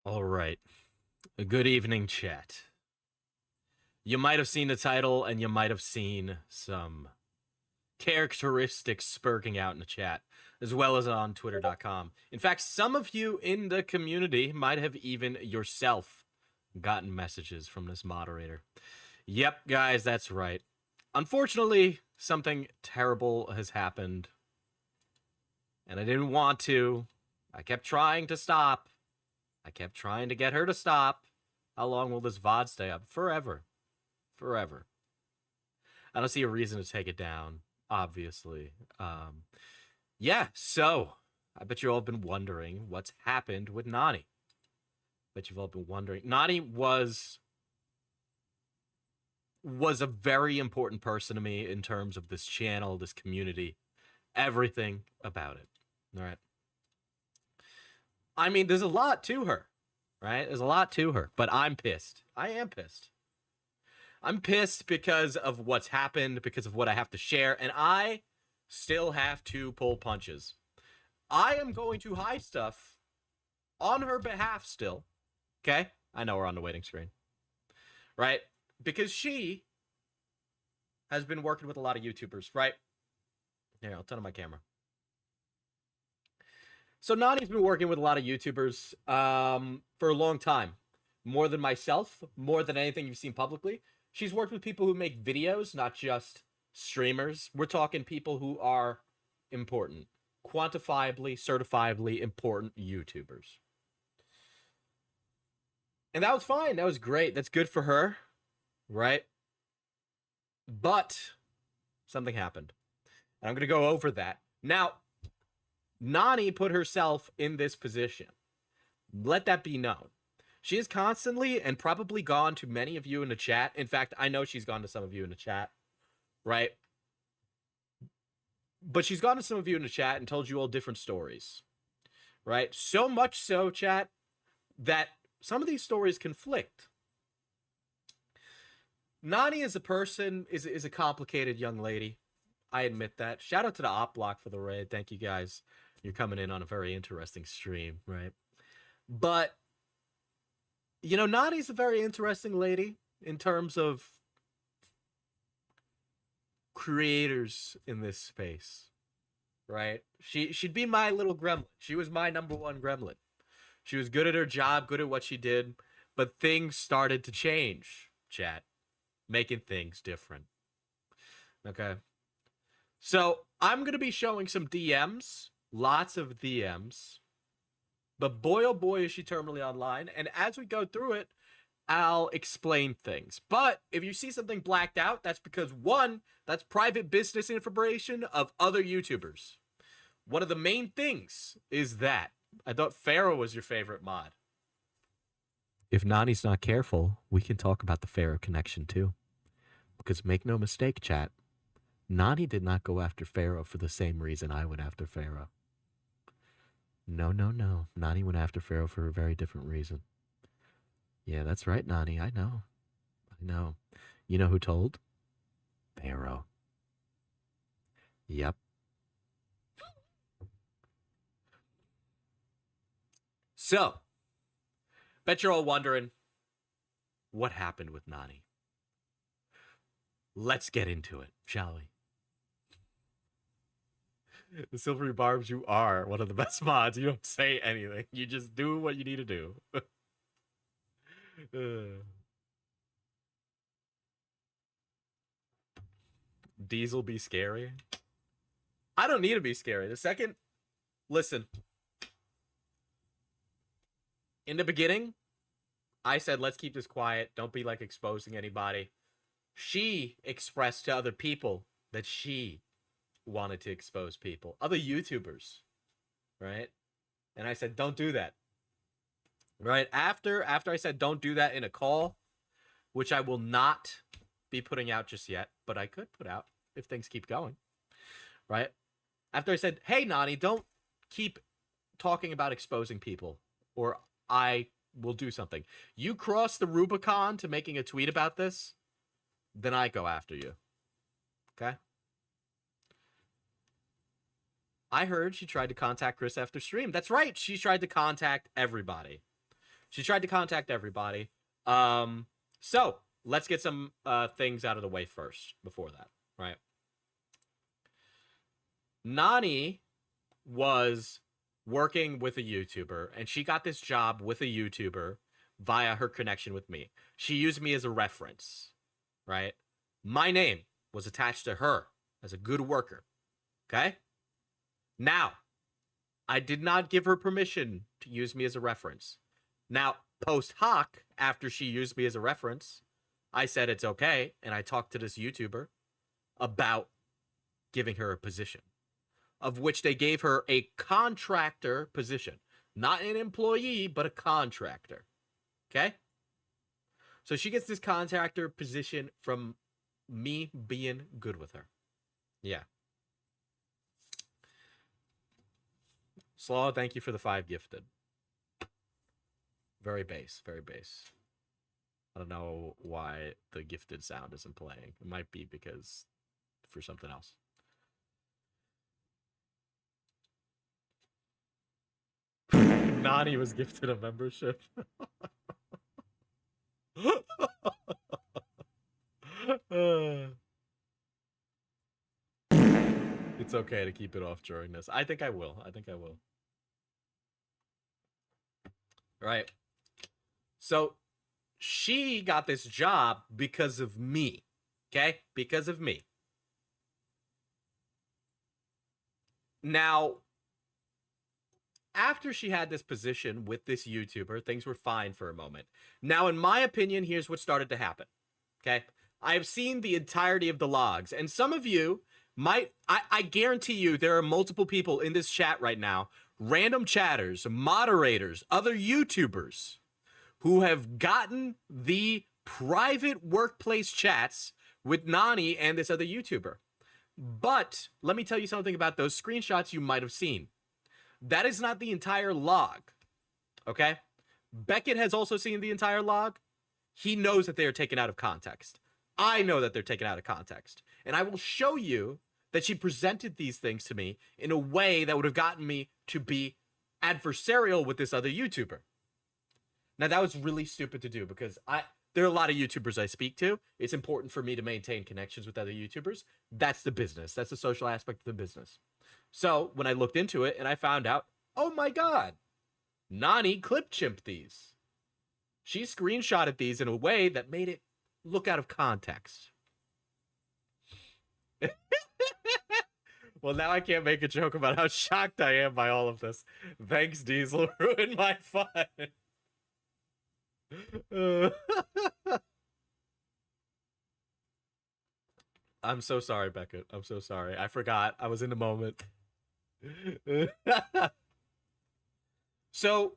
All right. Good evening, chat. You might have seen the title and you might have seen some characteristics spurting out in the chat, as well as on twitter.com. In fact, some of you in the community might have even yourself gotten messages from this moderator. Yep, guys, that's right. Unfortunately, something terrible has happened, and I didn't want to. I kept trying to stop. I kept trying to get her to stop. How long will this VOD stay up? Forever. Forever. I don't see a reason to take it down, obviously. Yeah, so I bet you all have been wondering what's happened with Nani. Bet you've all been wondering. Nani was a very important person to me in terms of this channel, this community, everything about it. All right. I mean, there's a lot to her, right? There's a lot to her, but I'm pissed. I am pissed. I'm pissed because of what's happened, because of what I have to share, and I still have to pull punches. I am going to hide stuff on her behalf still, okay? I know we're on the waiting screen, right? Because she has been working with a lot of YouTubers, right? Here, I'll turn on my camera. So Nani's been working with a lot of YouTubers for a long time. More than myself, more than anything you've seen publicly. She's worked with people who make videos, not just streamers. We're talking people who are important. Quantifiably, certifiably important YouTubers. And that was fine. That was great. That's good for her, right? But something happened. And I'm going to go over that. Now, Nani put herself in this position. Let that be known. She has constantly and probably gone to many of you in the chat. In fact, I know she's gone to some of you in the chat, right? But she's gone to some of you in the chat and told you all different stories, right? So much so, chat, that some of these stories conflict. Nani is a person, is a complicated young lady. I admit that. Shout out to the Op Block for the raid. Thank you, guys. You're coming in on a very interesting stream, right? But, you know, Nani's a very interesting lady in terms of creators in this space, right? She'd be my little gremlin. She was my number one gremlin. She was good at her job, good at what she did, but things started to change, chat, making things different. Okay? So I'm going to be showing some DMs, lots of DMs, but boy, oh boy, is she terminally online. And as we go through it, I'll explain things. But if you see something blacked out, that's because, one, that's private business information of other YouTubers. One of the main things is that. I thought Pharaoh was your favorite mod. If Nani's not careful, we can talk about the Pharaoh connection too. Because make no mistake, chat, Nani did not go after Pharaoh for the same reason I went after Pharaoh. No, no, no. Nani went after Pharaoh for a very different reason. Yeah, that's right, Nani. I know. I know. You know who told? Pharaoh. Yep. So, bet you're all wondering, what happened with Nani? Let's get into it, shall we? The Silvery Barbs, you are one of the best mods. You don't say anything. You just do what you need to do. Diesel be scary? I don't need to be scary. The second... Listen. In the beginning, I said, let's keep this quiet. Don't be, like, exposing anybody. She expressed to other people that she wanted to expose people. Other YouTubers. Right? And I said, don't do that. Right? After I said, don't do that in a call, which I will not be putting out just yet, but I could put out if things keep going. Right? After I said, hey, Nani, don't keep talking about exposing people, or I will do something. You cross the Rubicon to making a tweet about this, then I go after you. Okay? I heard she tried to contact Chris after stream. That's right. She tried to contact everybody. She tried to contact everybody. So let's get some things out of the way first before that, right? Nani was working with a YouTuber, and she got this job with a YouTuber via her connection with me. She used me as a reference, right? My name was attached to her as a good worker, okay? Now, I did not give her permission to use me as a reference. Now, post hoc, after she used me as a reference, I said it's okay, and I talked to this YouTuber about giving her a position, of which they gave her a contractor position. Not an employee, but a contractor. Okay? So she gets this contractor position from me being good with her. Yeah. Slaw, thank you for the 5 gifted. Very base, very base. I don't know why the gifted sound isn't playing. It might be because for something else. Nani was gifted a membership. It's okay to keep it off during this. I think I will. Right. So she got this job because of me. Okay? Because of me. Now, after she had this position with this YouTuber, things were fine for a moment. Now, in my opinion, here's what started to happen. Okay? I've seen the entirety of the logs, and some of you might, I guarantee you there are multiple people in this chat right now, random chatters, moderators, other YouTubers, who have gotten the private workplace chats with Nani and this other YouTuber. But let me tell you something about those screenshots you might have seen. That is not the entire log, okay? Beckett has also seen the entire log. He knows that they are taken out of context. I know that they're taken out of context. And I will show you that she presented these things to me in a way that would have gotten me to be adversarial with this other YouTuber. Now, that was really stupid to do because there are a lot of YouTubers I speak to. It's important for me to maintain connections with other YouTubers. That's the business. That's the social aspect of the business. So when I looked into it and I found out, oh my God, Nani clip chimped these. She screenshotted these in a way that made it look out of context. Well, now I can't make a joke about how shocked I am by all of this. Thanks, Diesel. Ruined my fun. I'm so sorry, Beckett. I'm so sorry. I forgot. I was in the moment. So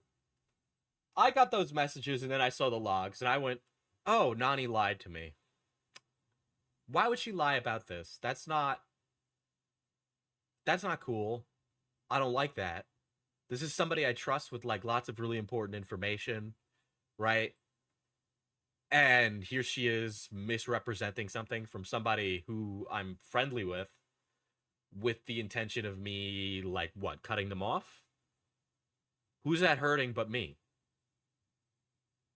I got those messages and then I saw the logs and I went, oh, Nani lied to me. Why would she lie about this? That's not cool. I don't like that. This is somebody I trust with like lots of really important information, right? And here she is misrepresenting something from somebody who I'm friendly with the intention of me, like, what, cutting them off? Who's that hurting but me?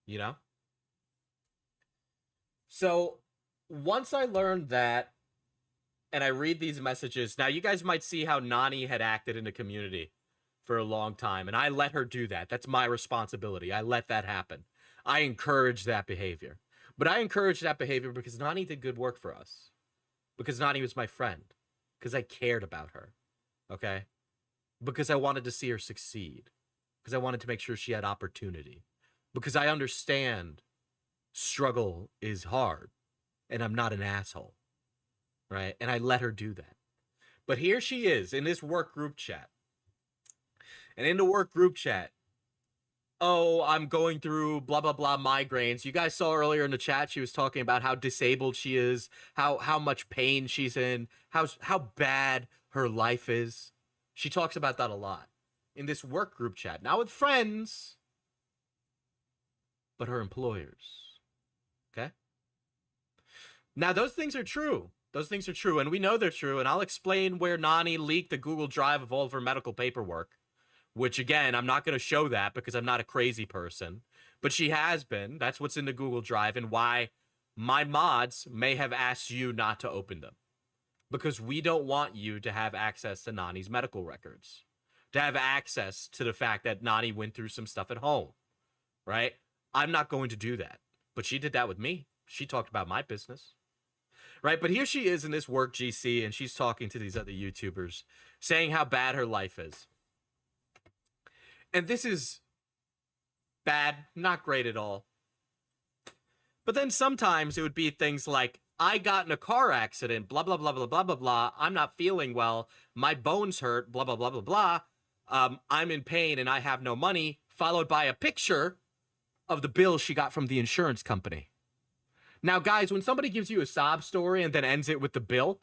You know? So, once I learned that, and I read these messages, now you guys might see how Nani had acted in the community for a long time, and I let her do that. That's my responsibility. I let that happen. I encourage that behavior. But I encourage that behavior because Nani did good work for us. Because Nani was my friend. Because I cared about her. Okay? Because I wanted to see her succeed. Because I wanted to make sure she had opportunity. Because I understand struggle is hard. And I'm not an asshole. Right? And I let her do that. But here she is in this work group chat. And in the work group chat, oh, I'm going through blah, blah, blah migraines. You guys saw earlier in the chat, she was talking about how disabled she is, how much pain she's in, how bad her life is. She talks about that a lot in this work group chat. Not with friends, but her employers. Okay? Now, those things are true. Those things are true, and we know they're true, and I'll explain where Nani leaked the Google Drive of all of her medical paperwork. Which, again, I'm not going to show that because I'm not a crazy person. But she has been. That's what's in the Google Drive and why my mods may have asked you not to open them. Because we don't want you to have access to Nani's medical records, to have access to the fact that Nani went through some stuff at home, right? I'm not going to do that. But she did that with me. She talked about my business, right? But here she is in this work GC, and she's talking to these other YouTubers, saying how bad her life is. And this is bad, not great at all. But then sometimes it would be things like, I got in a car accident, blah, blah, blah, blah, blah, blah, blah. I'm not feeling well. My bones hurt, blah, blah, blah, blah, blah. I'm in pain and I have no money, followed by a picture of the bill she got from the insurance company. Now, guys, when somebody gives you a sob story and then ends it with the bill,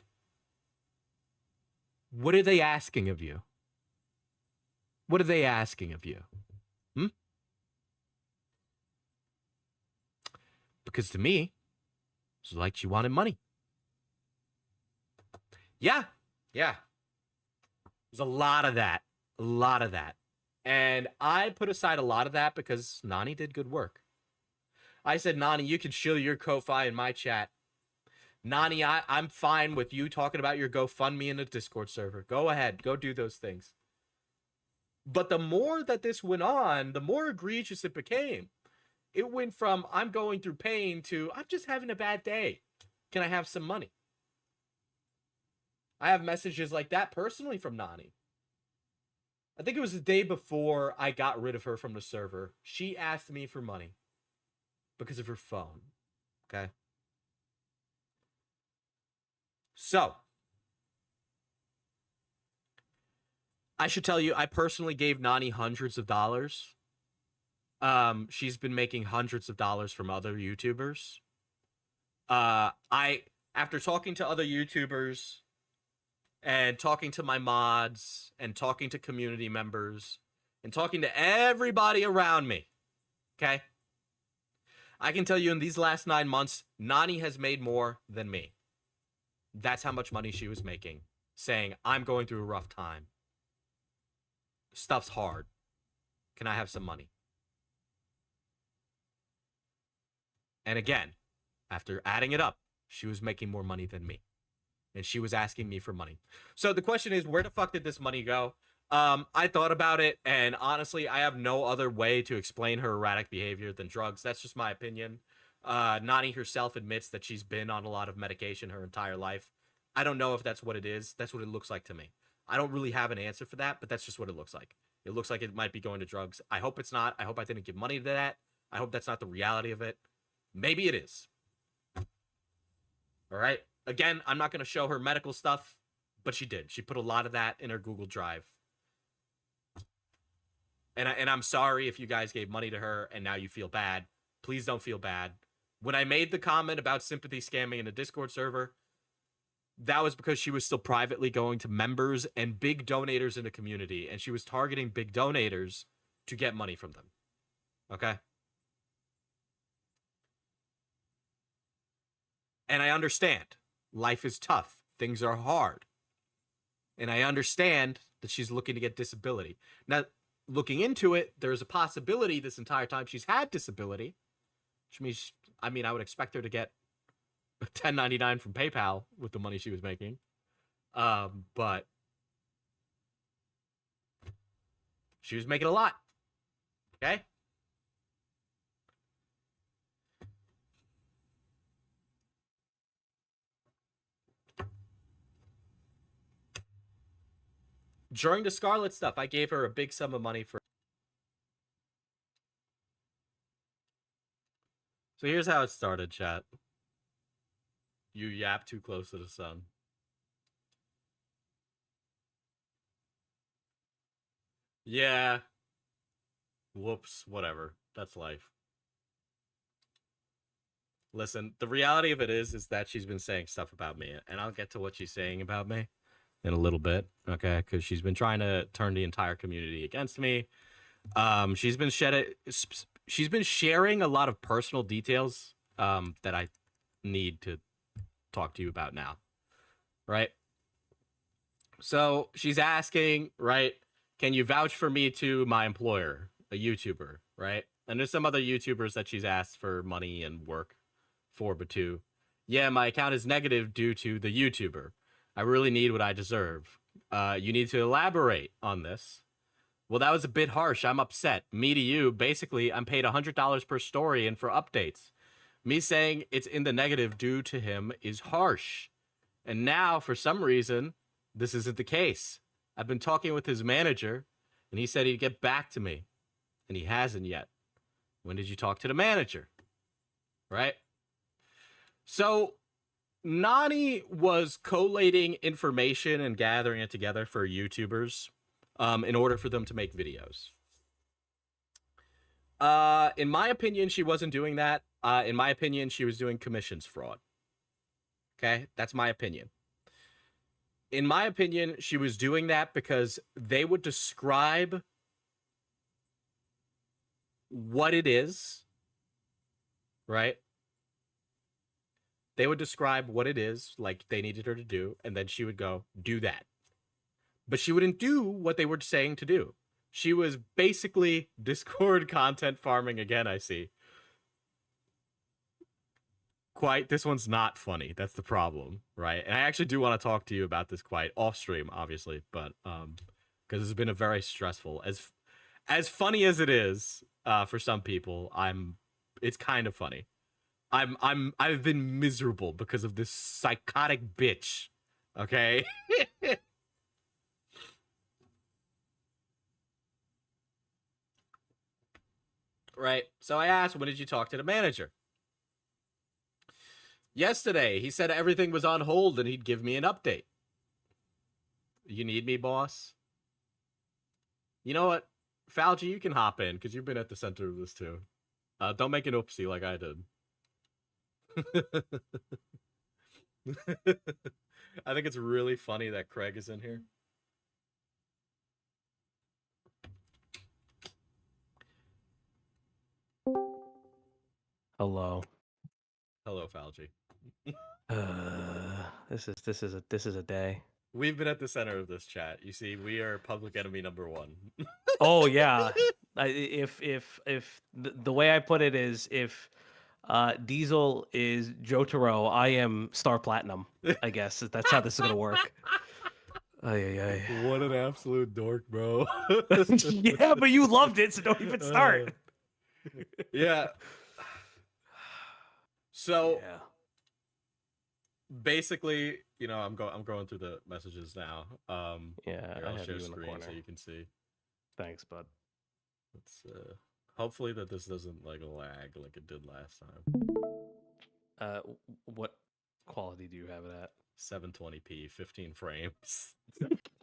what are they asking of you? What are they asking of you? Because to me, it's like she wanted money. Yeah. There's a lot of that. And I put aside a lot of that because Nani did good work. I said, Nani, you can shill your Ko-Fi in my chat. Nani, I'm fine with you talking about your GoFundMe in the Discord server. Go ahead. Go do those things. But the more that this went on, the more egregious it became. It went from, I'm going through pain, to, I'm just having a bad day. Can I have some money? I have messages like that personally from Nani. I think it was the day before I got rid of her from the server. She asked me for money because of her phone. Okay? So, I should tell you, I personally gave Nani hundreds of dollars. She's been making hundreds of dollars from other YouTubers. After talking to other YouTubers and talking to my mods and talking to community members and talking to everybody around me, okay? I can tell you in these last 9 months, Nani has made more than me. That's how much money she was making, saying, I'm going through a rough time. Stuff's hard. Can I have some money? And again, after adding it up, she was making more money than me. And she was asking me for money. So the question is, where the fuck did this money go? I thought about it, and honestly, I have no other way to explain her erratic behavior than drugs. That's just my opinion. Nani herself admits that she's been on a lot of medication her entire life. I don't know if that's what it is. That's what it looks like to me. I don't really have an answer for that, but that's just what it looks like. It looks like it might be going to drugs. I hope it's not. I hope I didn't give money to that. I hope that's not the reality of it. Maybe it is. All right. Again, I'm not going to show her medical stuff, but she did. She put a lot of that in her Google Drive. And I'm sorry if you guys gave money to her and now you feel bad. Please don't feel bad. When I made the comment about sympathy scamming in the Discord server, that was because she was still privately going to members and big donators in the community, and she was targeting big donators to get money from them. Okay? And I understand. Life is tough. Things are hard. And I understand that she's looking to get disability. Now, looking into it, there's a possibility this entire time she's had disability, which means, I would expect her to get a 1099 from PayPal with the money she was making. But she was making a lot. Okay? During the Scarlet stuff, I gave her a big sum of money for... So here's how it started, chat. You yap too close to the sun. Yeah. Whoops, whatever. That's life. Listen, the reality of it is that she's been saying stuff about me, and I'll get to what she's saying about me in a little bit, okay? Because she's been trying to turn the entire community against me. She's been sharing a lot of personal details that I need to talk to you about now, right? So she's asking, right, can you vouch for me to my employer, a YouTuber, right? And there's some other YouTubers that she's asked for money and work for, but too. Yeah, my account is negative due to the YouTuber. I really need what I deserve. You need to elaborate on this. Well, that was a bit harsh. I'm upset. Me to you, basically, I'm paid $100 per story and for updates. Me saying it's in the negative due to him is harsh. And now, for some reason, this isn't the case. I've been talking with his manager, and he said he'd get back to me, and he hasn't yet. When did you talk to the manager? Right? So, Nani was collating information and gathering it together for YouTubers in order for them to make videos. In my opinion, she wasn't doing that. In my opinion, she was doing commissions fraud. Okay? That's my opinion. In my opinion, she was doing that because they would describe what it is, right? They would describe what it is, like they needed her to do, and then she would go, do that. But she wouldn't do what they were saying to do. She was basically Discord content farming again, I see. Quite, this one's not funny. That's the problem, right? And I actually do want to talk to you about this quite off stream, obviously, but because it's been a very stressful, as funny as it is for some people, it's kind of funny. I've been miserable because of this psychotic bitch. Okay. Right. So I asked, when did you talk to the manager? Yesterday, he said everything was on hold and he'd give me an update. You need me, boss? You know what? Falchi, you can hop in because you've been at the center of this too. Don't make an oopsie like I did. I think it's really funny that Craig is in here. Hello. Hello, Falchi. This is a day. We've been at the center of this chat. You see, we are public enemy number one. Oh yeah. If the way I put it is, if Diesel is Jotaro, I am Star Platinum. I guess that's how this is gonna work. Ay. What an absolute dork, bro. Yeah, but you loved it, so don't even start. Yeah. So yeah. Basically, you know, I'm going through the messages now. Yeah, here, I I'll have share you in the screen corner. so you can see. Thanks, bud. Let's hopefully that this doesn't like lag like it did last time. What quality do you have it at? 720p, 15 frames.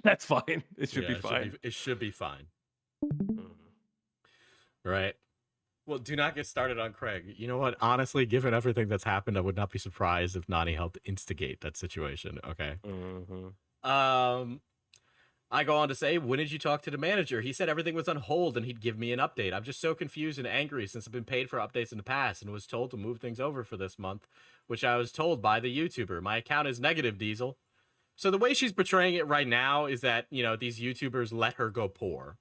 That's fine. It should be Yeah, fine. It should be fine. Mhm. Right. Well, do not get started on Craig. You know what? Honestly, given everything that's happened, I would not be surprised if Nani helped instigate that situation. Okay. I go on to say, when did you talk to the manager? He said everything was on hold and he'd give me an update. I'm just so confused and angry since I've been paid for updates in the past and was told to move things over for this month, which I was told by the YouTuber. My account is negative, Diesel. So the way she's portraying it right now is that, you know, these YouTubers let her go poor,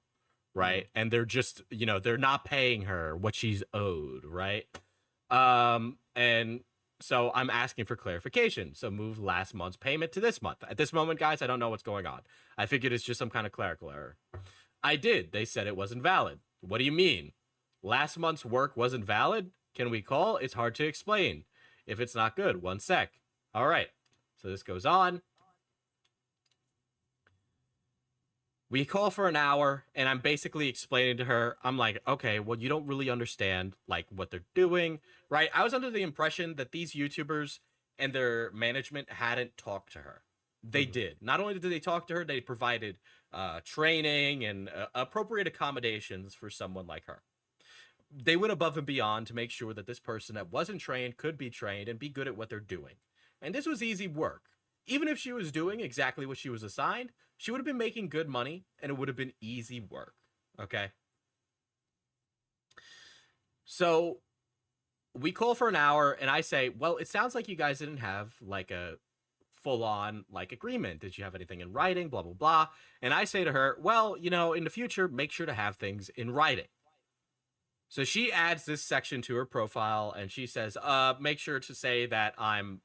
right? And they're just, you know, they're not paying her what she's owed, right? And so I'm asking for clarification. So move last month's payment to this month. At this moment, guys, I don't know what's going on. I figured it's just some kind of clerical error. I did. They said it wasn't valid. What do you mean? Last month's work wasn't valid? Can we call? It's hard to explain. If it's not good, 1 sec. All right. So this goes on. We call for an hour, and I'm basically explaining to her, I'm like, okay, well, you don't really understand, like, what they're doing, right? I was under the impression that these YouTubers and their management hadn't talked to her. They did. Not only did they talk to her, they provided training and appropriate accommodations for someone like her. They went above and beyond to make sure that this person that wasn't trained could be trained and be good at what they're doing. And this was easy work. Even if she was doing exactly what she was assigned, she would have been making good money and it would have been easy work. Okay. So we call for an hour and I say, well, it sounds like you guys didn't have like a full on like agreement. Did you have anything in writing? Blah, blah, blah. And I say to her, well, you know, in the future, make sure to have things in writing. So she adds this section to her profile, and she says, make sure to say that I'm,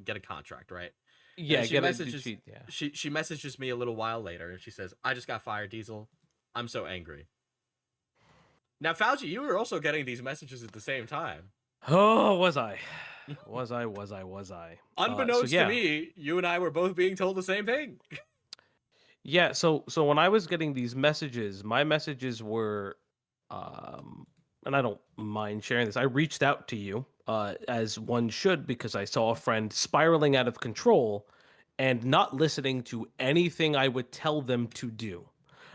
get a contract, right?" And then Yeah, get it. She, yeah. she messages me a little while later, and she says, "I just got fired, Diesel. I'm so angry." Now, Fauci, you were also getting these messages at the same time. Oh, was I? Was I? So Unbeknownst to yeah, me, you and I were both being told the same thing. yeah. So when I was getting these messages, my messages were, and I don't mind sharing this. I reached out to you, as one should, because I saw a friend spiraling out of control and not listening to anything I would tell them to do.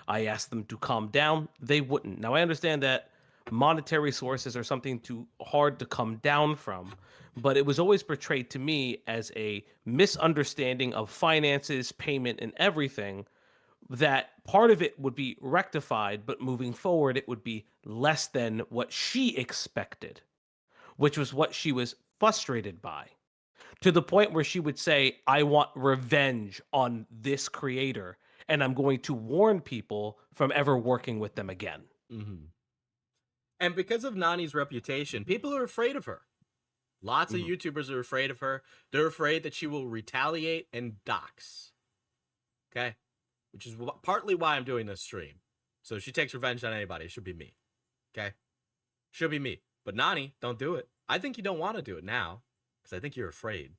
I asked them to calm down. They wouldn't. Now, I understand that monetary sources are something too hard to come down from, but it was always portrayed to me as a misunderstanding of finances, payment, and everything, that part of it would be rectified, but moving forward, it would be less than what she expected, which was what she was frustrated by, to the point where she would say, "I want revenge on this creator, and I'm going to warn people from ever working with them again." Mm-hmm. And because of Nani's reputation, people are afraid of her. Lots of Mhm. YouTubers are afraid of her. They're afraid that she will retaliate and dox. Okay? Which is partly why I'm doing this stream. So if she takes revenge on anybody, it should be me. Okay? Should be me. But Nani, don't do it. I think you don't want to do it now, because I think you're afraid.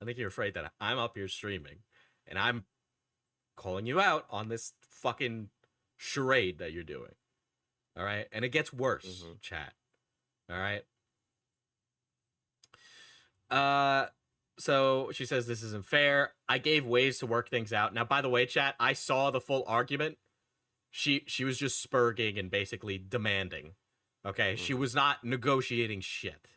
I think you're afraid that I'm up here streaming and I'm calling you out on this fucking charade that you're doing. All right? And it gets worse, chat. All right? So she says this isn't fair. I gave ways to work things out. Now, by the way, chat, I saw the full argument. She was just spurging and basically demanding. Okay, she was not negotiating shit.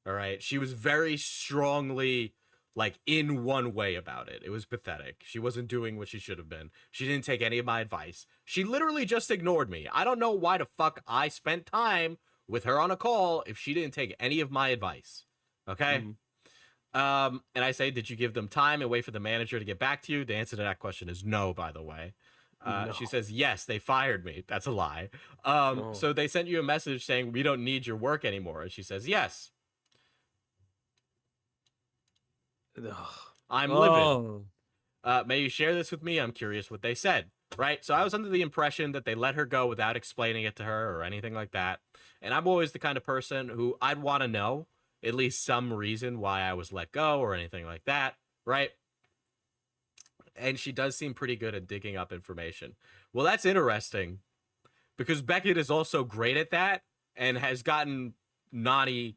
All right, she was very strongly like in one way about it. It was pathetic. She wasn't doing what she should have been. She didn't take any of my advice. She literally just ignored me. I don't know why the fuck I spent time with her on a call if she didn't take any of my advice. Okay? And I say, did you give them time and wait for the manager to get back to you? The answer to that question is no, by the way. No. She says, yes, they fired me. That's a lie. So they sent you a message saying, we don't need your work anymore. And she says, yes. I'm livid. May you share this with me? I'm curious what they said. Right? So I was under the impression that they let her go without explaining it to her or anything like that. And I'm always the kind of person who I'd want to know at least some reason why I was let go or anything like that, right? And she does seem pretty good at digging up information. Well, that's interesting because Beckett is also great at that and has gotten Nani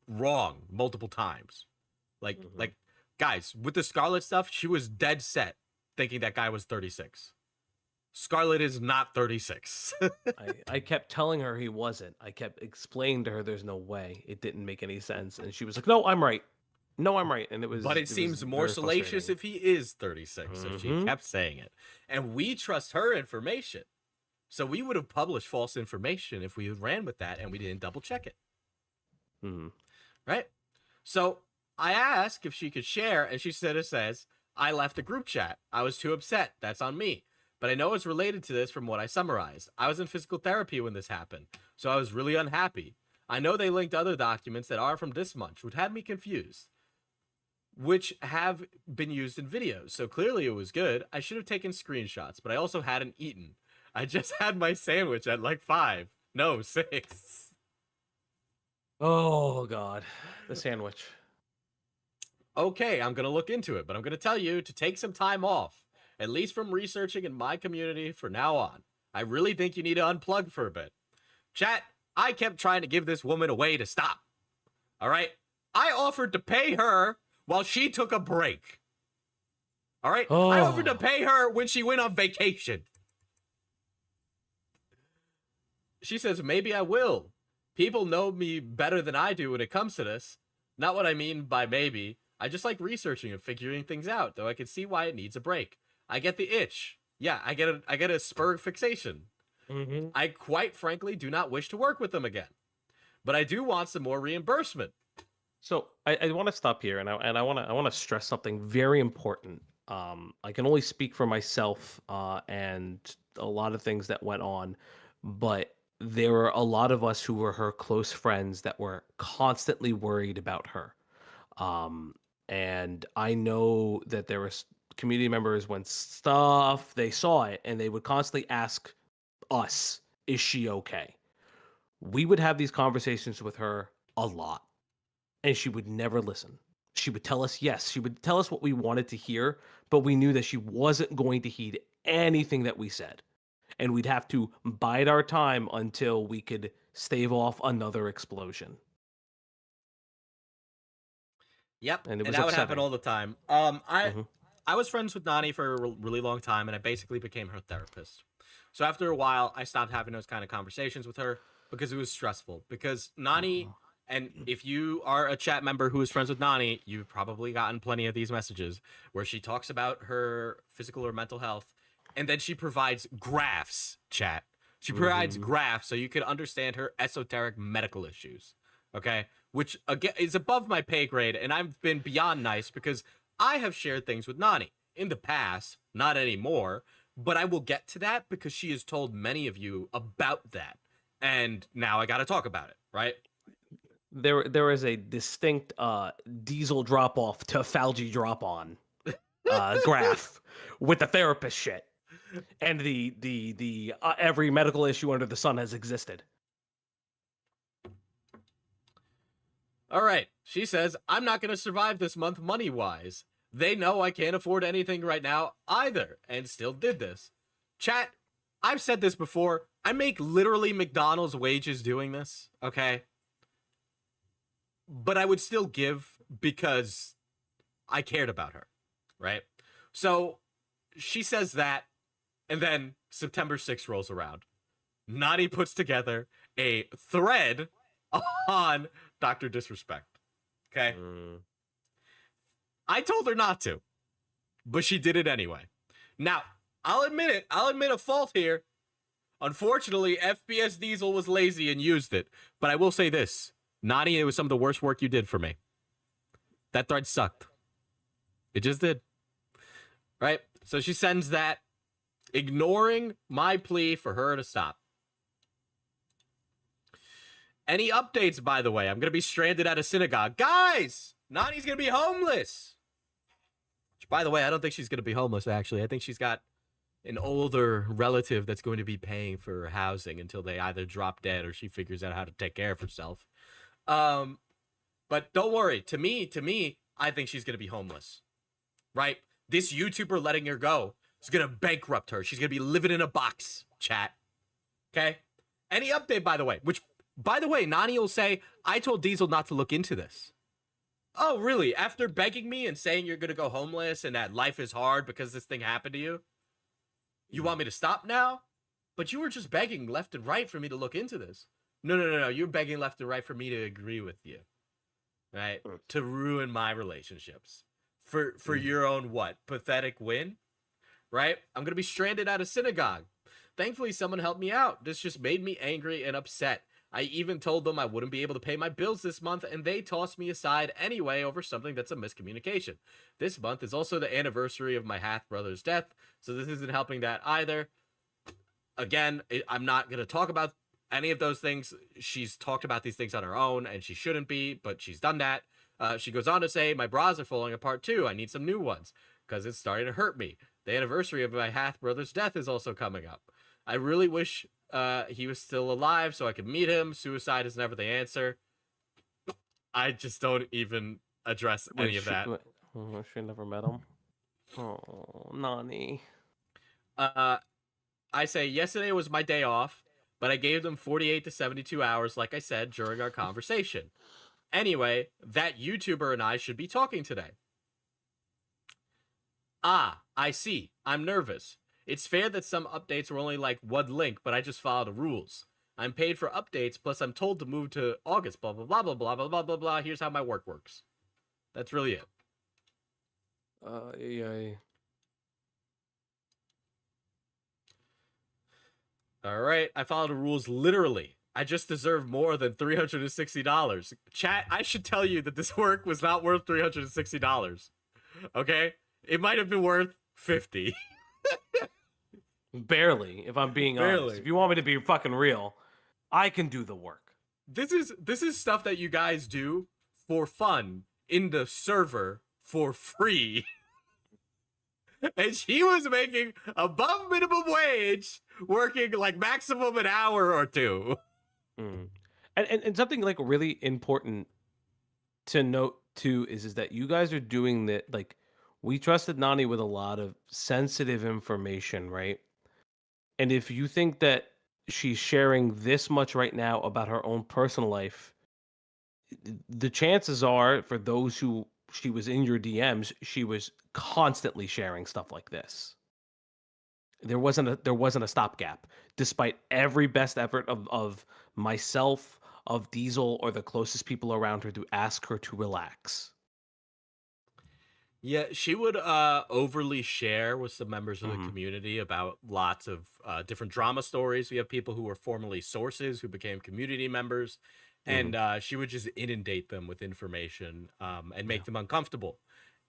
wrong multiple times. Like guys, with the Scarlet stuff, she was dead set thinking that guy was 36. Scarlet is not 36. I kept telling her he wasn't. I kept explaining to her there's no way. It didn't make any sense. And she was like, "No, I'm right. No, I'm right." And it was. But it seems more salacious if he is 36. So she kept saying it. And we trust her information. So we would have published false information if we ran with that and we didn't double check it. Right? So I asked if she could share, and she says, I left a group chat. I was too upset. That's on me. But I know it's related to this from what I summarized. I was in physical therapy when this happened, so I was really unhappy. I know they linked other documents that are from this month, which had me confused, which have been used in videos. So clearly it was good. I should have taken screenshots, but I also hadn't eaten. I just had my sandwich at like 5. No, 6. Oh, God. The sandwich. Okay, I'm going to look into it, but I'm going to tell you to take some time off. At least from researching in my community for now on. I really think you need to unplug for a bit. Chat, I kept trying to give this woman a way to stop. All right? I offered to pay her while she took a break. All right? I offered to pay her when she went on vacation. She says, maybe I will. People know me better than I do when it comes to this. Not what I mean by maybe. I just like researching and figuring things out, though I can see why it needs a break. I get the itch. Yeah, I get a spur fixation. I quite frankly do not wish to work with them again, but I do want some more reimbursement. So I want to stop here, and I want to stress something very important. I can only speak for myself and a lot of things that went on, but there were a lot of us who were her close friends that were constantly worried about her. Um, and I know that there was community members when stuff they saw it and they would constantly ask us, is she okay? We would have these conversations with her a lot, and she would never listen. She would tell us yes, she would tell us what we wanted to hear, but we knew that she wasn't going to heed anything that we said. And we'd have to bide our time until we could stave off another explosion. Yep, And it and was that would happen upsetting. all the time. Hmm. I was friends with Nani for a really long time, and I basically became her therapist. So after a while, I stopped having those kind of conversations with her because it was stressful. Because Nani, and if you are a chat member who is friends with Nani, you've probably gotten plenty of these messages where she talks about her physical or mental health, and then she provides graphs, chat. She provides Hmm. graphs so you can understand her esoteric medical issues. Okay? Which again is above my pay grade, and I've been beyond nice because I have shared things with Nani in the past, not anymore, but I will get to that because she has told many of you about that. And now I got to talk about it, right? There is a distinct diesel drop off to Falgi drop on graph with the therapist shit and the every medical issue under the sun has existed. All right. She says, I'm not going to survive this month money wise. They know I can't afford anything right now either, and still did this. Chat, I've said this before. I make literally McDonald's wages doing this, okay? But I would still give because I cared about her, right? So she says that, and then September 6th rolls around. Nani puts together a thread on Dr. Disrespect. Okay. I told her not to, but she did it anyway. Now, I'll admit it. I'll admit a fault here. Unfortunately, FPS Diesel was lazy and used it. But I will say this. Nani, it was some of the worst work you did for me. That thread sucked. It just did. Right? So she sends that, ignoring my plea for her to stop. Any updates, by the way? I'm going to be stranded at a synagogue. Guys, Nani's going to be homeless. Which, by the way, I don't think she's going to be homeless, actually. I think she's got an older relative that's going to be paying for her housing until they either drop dead or she figures out how to take care of herself. But don't worry. To me, I think she's going to be homeless. Right? This YouTuber letting her go is going to bankrupt her. She's going to be living in a box, chat. Okay? Any update, by the way, which... By the way, Nani will say, I told Diesel not to look into this. Oh, really? After begging me and saying you're going to go homeless and that life is hard because this thing happened to you? You want me to stop now? But you were just begging left and right for me to look into this. No. You're begging left and right for me to agree with you. Right? To ruin my relationships. For your own what? Pathetic win? Right? I'm going to be stranded at a synagogue. Thankfully, someone helped me out. This just made me angry and upset. I even told them I wouldn't be able to pay my bills this month, and they tossed me aside anyway over something that's a miscommunication. This month is also the anniversary of my half-brother's death, so this isn't helping that either. Again, I'm not going to talk about any of those things. She's talked about these things on her own, and she shouldn't be, but she's done that. She goes on to say, my bras are falling apart too. I need some new ones, because it's starting to hurt me. The anniversary of my half-brother's death is also coming up. I really wish he was still alive so I could meet him. Suicide is never the answer. I just don't even address any of that. She never met him. Oh, Nani. I say yesterday was my day off, but I gave them 48 to 72 hours, like I said, during our conversation. Anyway, that YouTuber and I should be talking today. Ah, I see. I'm nervous. It's fair that some updates were only like one link, but I just followed the rules. I'm paid for updates, plus I'm told to move to August, blah, blah, blah, blah, blah, blah, blah, blah, blah. Here's how my work works. That's really it. Yeah. All right, I followed the rules literally. I just deserve more than $360. Chat, I should tell you that this work was not worth $360. Okay? It might have been worth 50. Barely, if I'm being Barely. honest. If you want me to be fucking real. I can do the work. This is stuff that you guys do for fun in the server for free. And she was making above minimum wage, working like maximum an hour or two. Mm. And something like really important to note too is that you guys are doing that. Like, we trusted Nani with a lot of sensitive information, right? And if you think that she's sharing this much right now about her own personal life, the chances are, for those who she was in your DMs, she was constantly sharing stuff like this. There wasn't a stopgap, despite every best effort of myself, of Diesel, or the closest people around her to ask her to relax. Yeah, she would overly share with some members of the Mhm. community about lots of different drama stories. We have people who were formerly sources who became community members, and Mhm. she would just inundate them with information and Yeah. make them uncomfortable.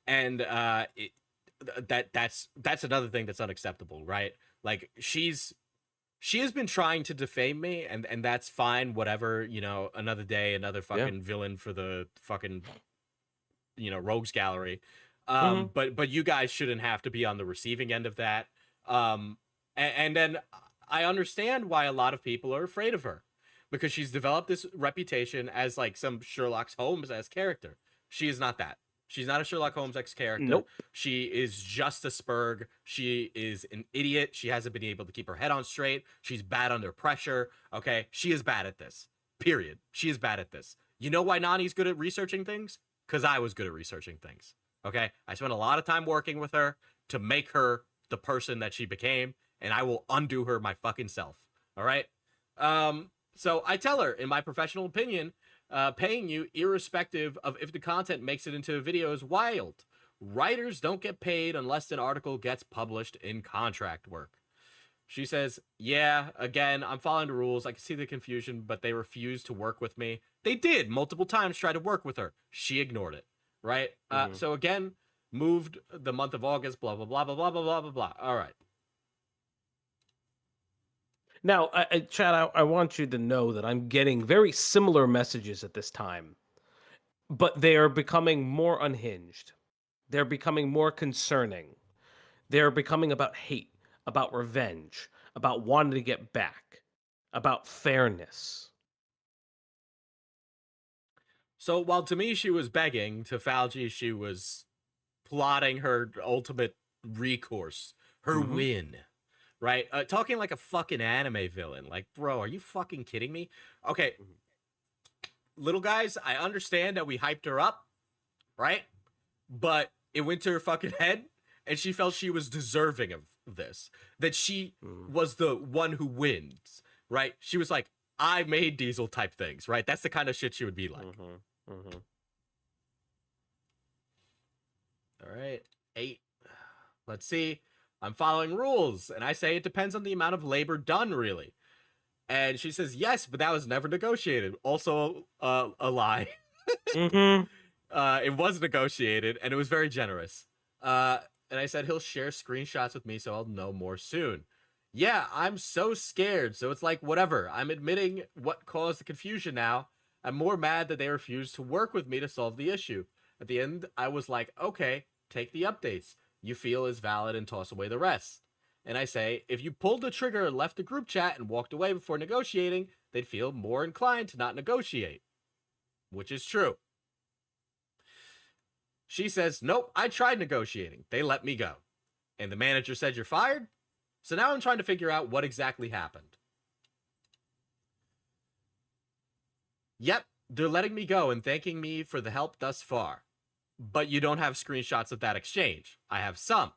And that's another thing that's unacceptable, right? Like she has been trying to defame me, and that's fine. Whatever, another day, another Yeah. fucking villain for the fucking rogues gallery. Mhm. But you guys shouldn't have to be on the receiving end of that. And then I understand why a lot of people are afraid of her, because she's developed this reputation as like some Sherlock Holmes as character. She is not that. She's not a Sherlock Holmes X character. Nope. She is just a Spurg. She is an idiot. She hasn't been able to keep her head on straight. She's bad under pressure. Okay. She is bad at this. Period. She is bad at this. You know why Nani's good at researching things? Because I was good at researching things. Okay. I spent a lot of time working with her to make her the person that she became, and I will undo her my fucking self. All right. So I tell her, in my professional opinion, paying you, irrespective of if the content makes it into a video, is wild. Writers don't get paid unless an article gets published in contract work. She says, yeah, again, I'm following the rules. I can see the confusion, but they refused to work with me. They did multiple times try to work with her. She ignored it, right? Mhm. So again, moved the month of August, blah, blah, blah, blah, blah, blah, blah, blah, blah. All right. Now, Chad, I want you to know that I'm getting very similar messages at this time, but they are becoming more unhinged. They're becoming more concerning. They're becoming about hate, about revenge, about wanting to get back, about fairness. So while to me she was begging, to Falgi she was plotting her ultimate recourse, her Mhm. win, right? Talking like a fucking anime villain. Like, bro, are you fucking kidding me? Okay, Mhm. little guys, I understand that we hyped her up, right? But it went to her fucking head, and she felt she was deserving of this. That she Mhm. was the one who wins, right? She was like, I made Diesel type things, right? That's the kind of shit she would be like. Mhm. Mhm. All right, 8. Let's see. I'm following rules, and I say it depends on the amount of labor done, really. And she says, yes, but that was never negotiated. Also, a lie. Mhm. It was negotiated, and it was very generous. Uh, and I said he'll share screenshots with me, so I'll know more soon. Yeah, I'm so scared. So it's like, whatever. I'm admitting what caused the confusion now. I'm more mad that they refused to work with me to solve the issue. At the end, I was like, okay, take the updates you feel is valid and toss away the rest. And I say, if you pulled the trigger and left the group chat and walked away before negotiating, they'd feel more inclined to not negotiate, which is true. She says, nope, I tried negotiating. They let me go. And the manager said, you're fired? So now I'm trying to figure out what exactly happened. Yep, they're letting me go and thanking me for the help thus far. But you don't have screenshots of that exchange. I have some.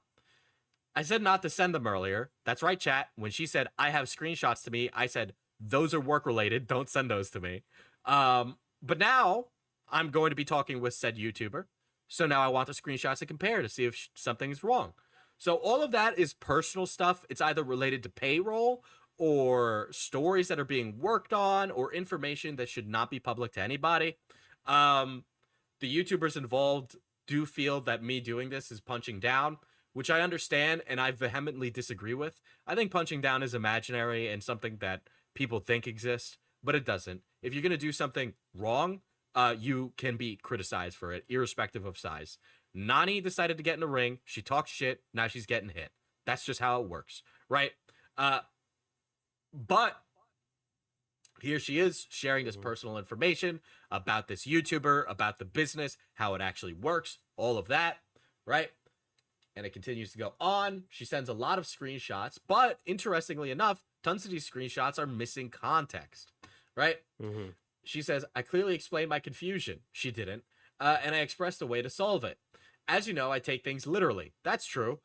I said not to send them earlier. That's right, chat. When she said, I have screenshots to me, I said, those are work related. Don't send those to me. But now I'm going to be talking with said YouTuber. So now I want the screenshots to compare to see if something's wrong. So all of that is personal stuff. It's either related to payroll or stories that are being worked on or information that should not be public to anybody. Um, the YouTubers involved do feel that me doing this is punching down, which I understand and I vehemently disagree with. I think punching down is imaginary and something that people think exists. but it doesn't. If you're gonna do something wrong, you can be criticized for it, irrespective of size. Nani decided to get in a ring. She talked shit. Now she's getting hit. That's just how it works, right? But here she is sharing this personal information about this YouTuber, about the business, how it actually works, all of that, right? And it continues to go on. She sends a lot of screenshots, but interestingly enough, tons of these screenshots are missing context, right? Mm-hmm. She says, I clearly explained my confusion. She didn't. And I expressed a way to solve it. As you know, I take things literally. That's true.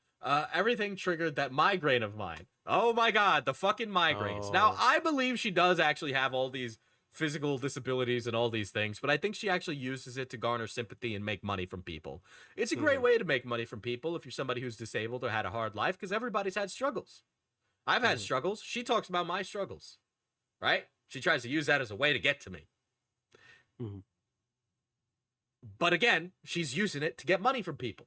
Everything triggered that migraine of mine. Oh my God, the fucking migraines. Now, I believe she does actually have all these physical disabilities and all these things, but I think she actually uses it to garner sympathy and make money from people. It's a great way to make money from people if you're somebody who's disabled or had a hard life, because everybody's had struggles. I've had struggles. She talks about my struggles, right? She tries to use that as a way to get to me. But again, she's using it to get money from people.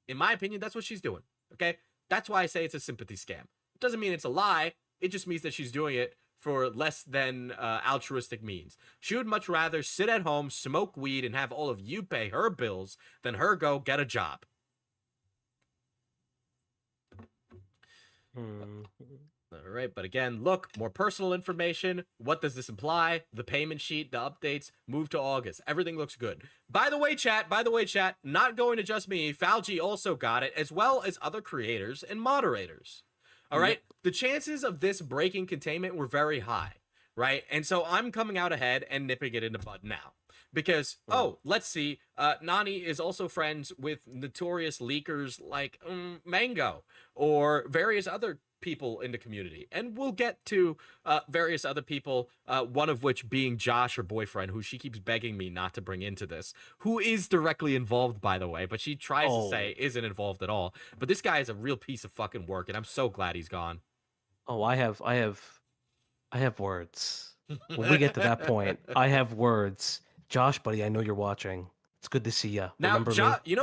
In my opinion, that's what she's doing. Okay? That's why I say it's a sympathy scam. It doesn't mean it's a lie. It just means that she's doing it for less than altruistic means. She would much rather sit at home, smoke weed, and have all of you pay her bills than her go get a job. All right, but again, look, more personal information. What does this imply? The payment sheet, the updates, move to August. Everything looks good. By the way, chat, not going to just me. Falgi also got it, as well as other creators and moderators. All right, the chances of this breaking containment were very high, right? And so I'm coming out ahead and nipping it in the bud now. Because, let's see, Nani is also friends with notorious leakers like Mango or various other people in the community. And we'll get to various other people, one of which being Josh, her boyfriend, who she keeps begging me not to bring into this, who is directly involved, by the way, but she tries to say isn't involved at all. But this guy is a real piece of fucking work, and I'm so glad he's gone. Oh, I have words. When we get to that point, I have words. Josh, buddy, I know you're watching. It's good to see you. Now,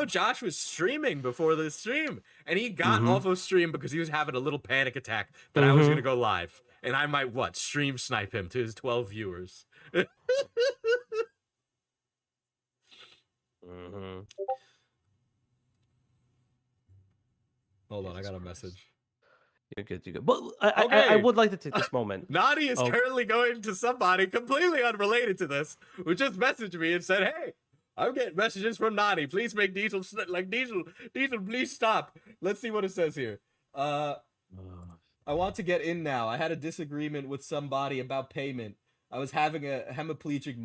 Josh was streaming before the stream, and he got off of stream because he was having a little panic attack that I was going to go live. And I might, stream snipe him to his 12 viewers. Hold on, I got a message. You're good. But I would like to take this moment. Nani is currently going to somebody completely unrelated to this, who just messaged me and said, hey, I'm getting messages from Nani. Please make Diesel, Diesel, please stop. Let's see what it says here. I want to get in now. I had a disagreement with somebody about payment. I was having a hemiplegic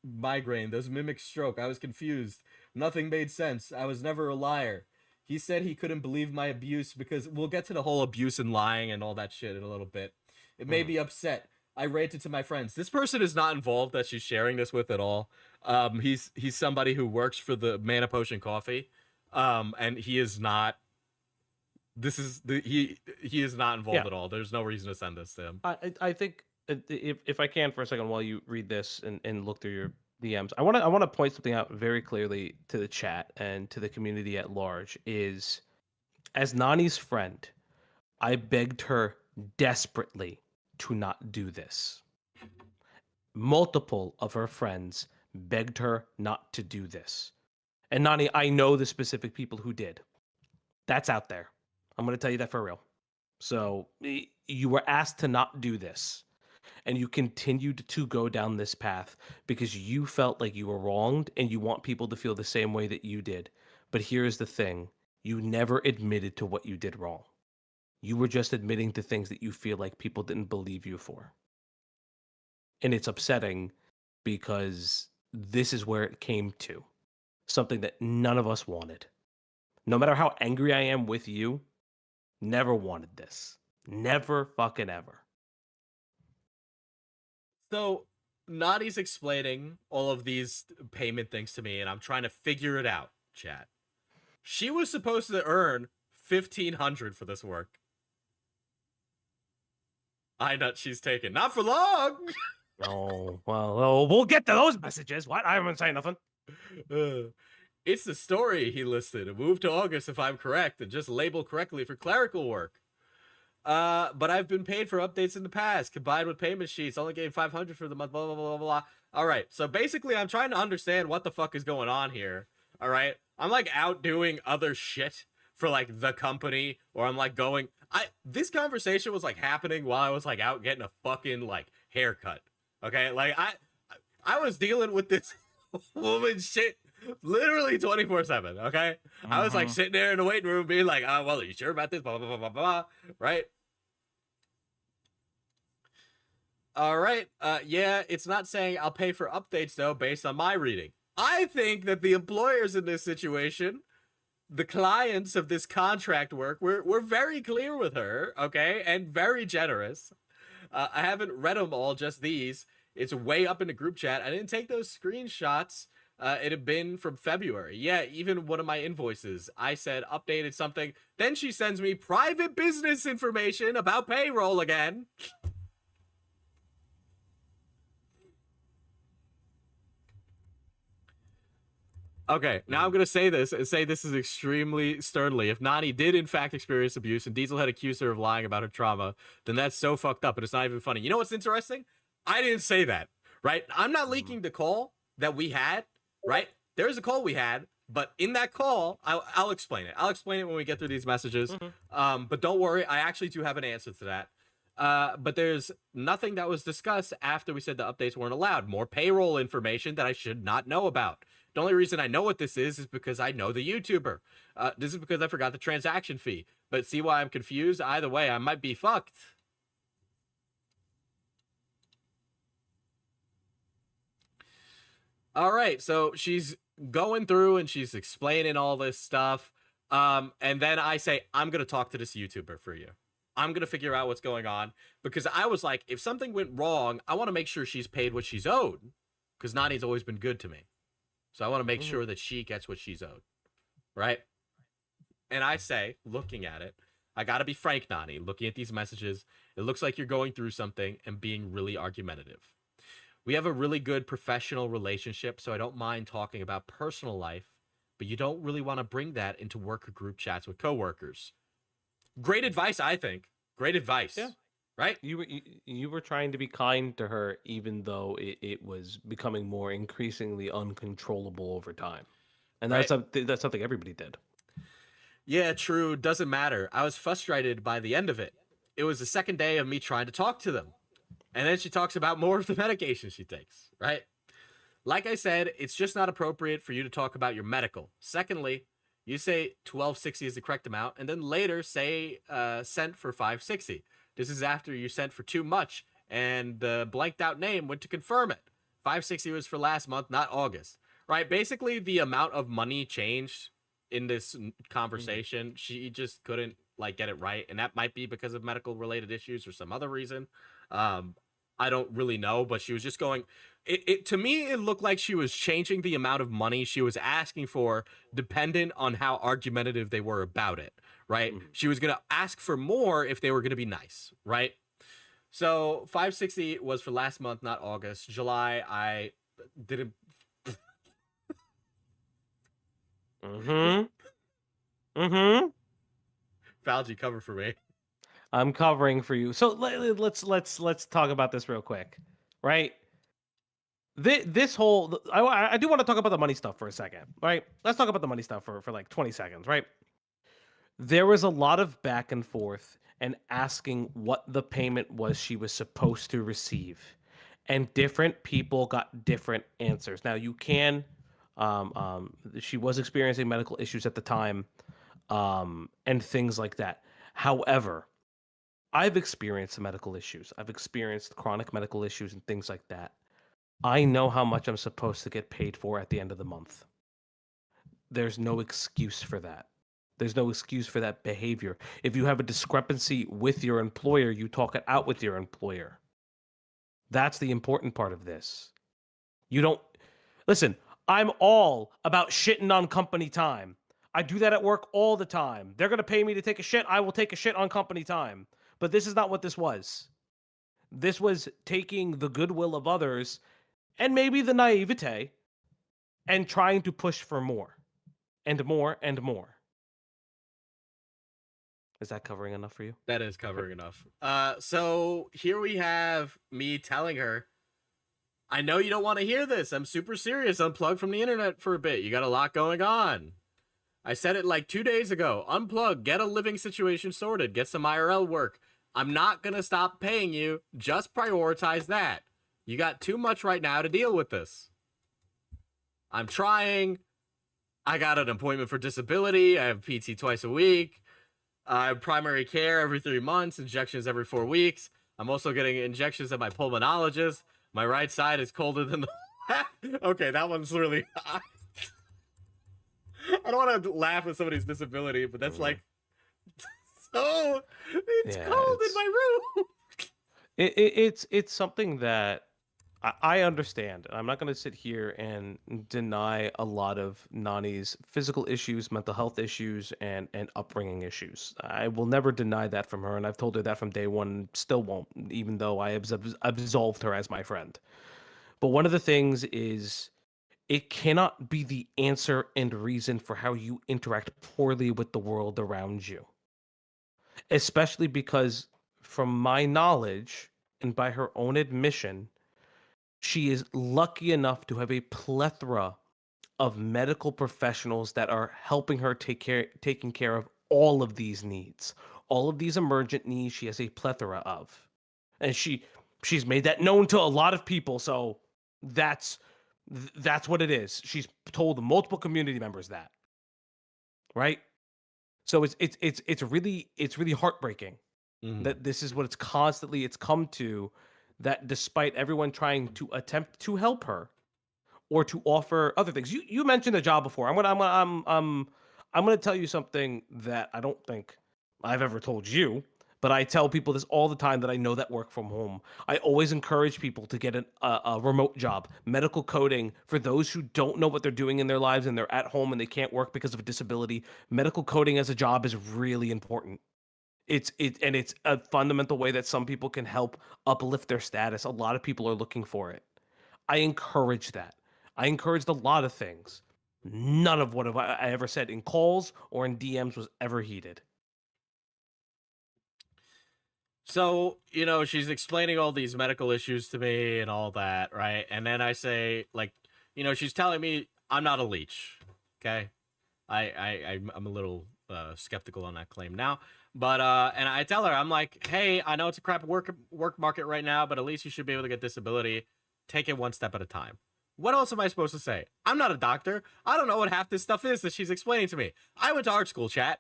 migraine. Those mimic stroke. I was confused. Nothing made sense. I was never a liar. He said he couldn't believe my abuse because we'll get to the whole abuse and lying and all that shit in a little bit. It made me upset. I ranted to my friends. This person is not involved that she's sharing this with at all. He's somebody who works for the Mana Potion Coffee, and he is not. He is not involved at all. There's no reason to send this to him. I think if I can for a second while you read this and look through your DMs, I want to point something out very clearly to the chat and to the community at large. Is as Nani's friend, I begged her desperately to not do this. Multiple of her friends begged her not to do this. And Nani, I know the specific people who did. That's out there. I'm going to tell you that for real. So you were asked to not do this. And you continued to go down this path because you felt like you were wronged and you want people to feel the same way that you did. But here's the thing. You never admitted to what you did wrong. You were just admitting to things that you feel like people didn't believe you for. And it's upsetting because this is where it came to. Something that none of us wanted. No matter how angry I am with you, never wanted this. Never fucking ever. So, Nadi's explaining all of these payment things to me, and I'm trying to figure it out, chat. She was supposed to earn $1,500 for this work. I nut she's taken. Not for long! Oh, well, we'll get to those messages. What? I haven't said nothing. It's the story he listed. Move to August if I'm correct, and just label correctly for clerical work. But I've been paid for updates in the past, combined with payment sheets, only getting 500 for the month, blah, blah, blah, blah, blah. All right. So basically, I'm trying to understand what the fuck is going on here. All right. I'm like out doing other shit for like the company, or I'm like going. This conversation was like happening while I was like out getting a fucking like haircut. Okay. Like I was dealing with this woman shit literally 24/7. Okay. I was like Mhm. sitting there in the waiting room being like, well, are you sure about this? Blah, blah, blah, blah, blah. Right. All right. Yeah, it's not saying I'll pay for updates though, based on my reading. I think that the employers in this situation, the clients of this contract work, were very clear with her, okay, and very generous. I haven't read them all, just these. It's way up in the group chat. I didn't take those screenshots. It had been from February. Yeah, even one of my invoices, I said updated something. Then she sends me private business information about payroll again. Okay, now I'm going to say this and say this is extremely sternly. If Nani did in fact experience abuse and Diesel had accused her of lying about her trauma, then that's so fucked up and it's not even funny. You know what's interesting? I didn't say that, right? I'm not Mhm. leaking the call that we had, right? There's a call we had, but in that call, I'll explain it. I'll explain it when we get through these messages. Mhm. But don't worry, I actually do have an answer to that. But there's nothing that was discussed after we said the updates weren't allowed. More payroll information that I should not know about. The only reason I know what this is because I know the YouTuber. This is because I forgot the transaction fee. But see why I'm confused? Either way, I might be fucked. All right, so she's going through and she's explaining all this stuff. And then I say, I'm going to talk to this YouTuber for you. I'm going to figure out what's going on because I was like, if something went wrong, I want to make sure she's paid what she's owed because Nani's always been good to me. So I want to make Mhm. sure that she gets what she's owed. Right. And I say, looking at it, I got to be frank, Nani, looking at these messages, it looks like you're going through something and being really argumentative. We have a really good professional relationship, so I don't mind talking about personal life, but you don't really want to bring that into worker group chats with coworkers. Great advice, I think. Great Yeah. advice. Right? You were trying to be kind to her, even though it was becoming more increasingly uncontrollable over time, and Right? that's something everybody did. Yeah, true. Doesn't matter. I was frustrated by the end of it. It was the second day of me trying to talk to them. And then she talks about more of the medication she takes, right? Like I said, it's just not appropriate for you to talk about your medical. Secondly, you say 1260 is the correct amount, and then later say sent for 560. This is after you sent for too much, and the blanked out name went to confirm it. 560 was for last month, not August. Right? Basically, the amount of money changed in this Mhm. conversation. She just couldn't like get it right, and that might be because of medical related issues or some other reason. Um, I don't really know, but she was just going it to me it looked like she was changing the amount of money she was asking for dependent on how argumentative they were about it, right? Mhm. She was going to ask for more if they were going to be nice, right? So 560 was for last month, not August. July I didn't. Mhm. Mhm. Falgi, cover for me. I'm covering for you. So let's talk about this real quick, right? This whole I do want to talk about the money stuff for a second, right? Let's talk about the money stuff for like 20 seconds, right? There was a lot of back and forth and asking what the payment was she was supposed to receive, and different people got different answers. Now you can, she was experiencing medical issues at the time, and things like that. However, I've experienced medical issues. I've experienced chronic medical issues and things like that. I know how much I'm supposed to get paid for at the end of the month. There's no excuse for that. There's no excuse for that behavior. If you have a discrepancy with your employer, you talk it out with your employer. That's the important part of this. You don't listen. I'm all about shitting on company time. I do that at work all the time. They're going to pay me to take a shit. I will take a shit on company time. But this is not what this was. This was taking the goodwill of others and maybe the naivete and trying to push for more and more and more. Is that covering enough for you? That is covering enough. So here we have me telling her, I know you don't want to hear this. I'm super serious. Unplug from the internet for a bit. You got a lot going on. I said it like 2 days ago. Unplug, get a living situation sorted, get some IRL work. I'm not going to stop paying you. Just prioritize that. You got too much right now to deal with this. I'm trying. I got an appointment for disability. I have PT twice a week. I have primary care every 3 months, injections every 4 weeks. I'm also getting injections at my pulmonologist. My right side is colder than the left. Okay, that one's really. I don't want to laugh at somebody's disability, but that's like. So. It's cold in my room. It's something that I understand. I'm not going to sit here and deny a lot of Nani's physical issues, mental health issues, and upbringing issues. I will never deny that from her, and I've told her that from day one. Still won't, even though I absolved her as my friend. But one of the things is it cannot be the answer and reason for how you interact poorly with the world around you. Especially because, from my knowledge, and by her own admission, she is lucky enough to have a plethora of medical professionals that are helping her taking care of all of these needs, all of these emergent needs. She has a plethora of, and she's made that known to a lot of people. So that's what it is. She's told multiple community members that, right? So it's really heartbreaking that this is what it's come to, that despite everyone trying to attempt to help her or to offer other things. You mentioned a job before. I'm gonna tell you something that I don't think I've ever told you, but I tell people this all the time that I know that work from home. I always encourage people to get a remote job, medical coding. For those who don't know what they're doing in their lives and they're at home and they can't work because of a disability, medical coding as a job is really important. It's a fundamental way that some people can help uplift their status. A lot of people are looking for it. I encourage that. I encouraged a lot of things. None of what have I ever said in calls or in DMs was ever heeded. So, she's explaining all these medical issues to me and all that, right? And then I say, like, she's telling me I'm not a leech. Okay. I'm a little skeptical on that claim now. But and I tell her, I'm like, hey, I know it's a crap work market right now, but at least you should be able to get disability. Take it one step at a time. What else am I supposed to say? I'm not a doctor. I don't know what half this stuff is that she's explaining to me. I went to art school, chat.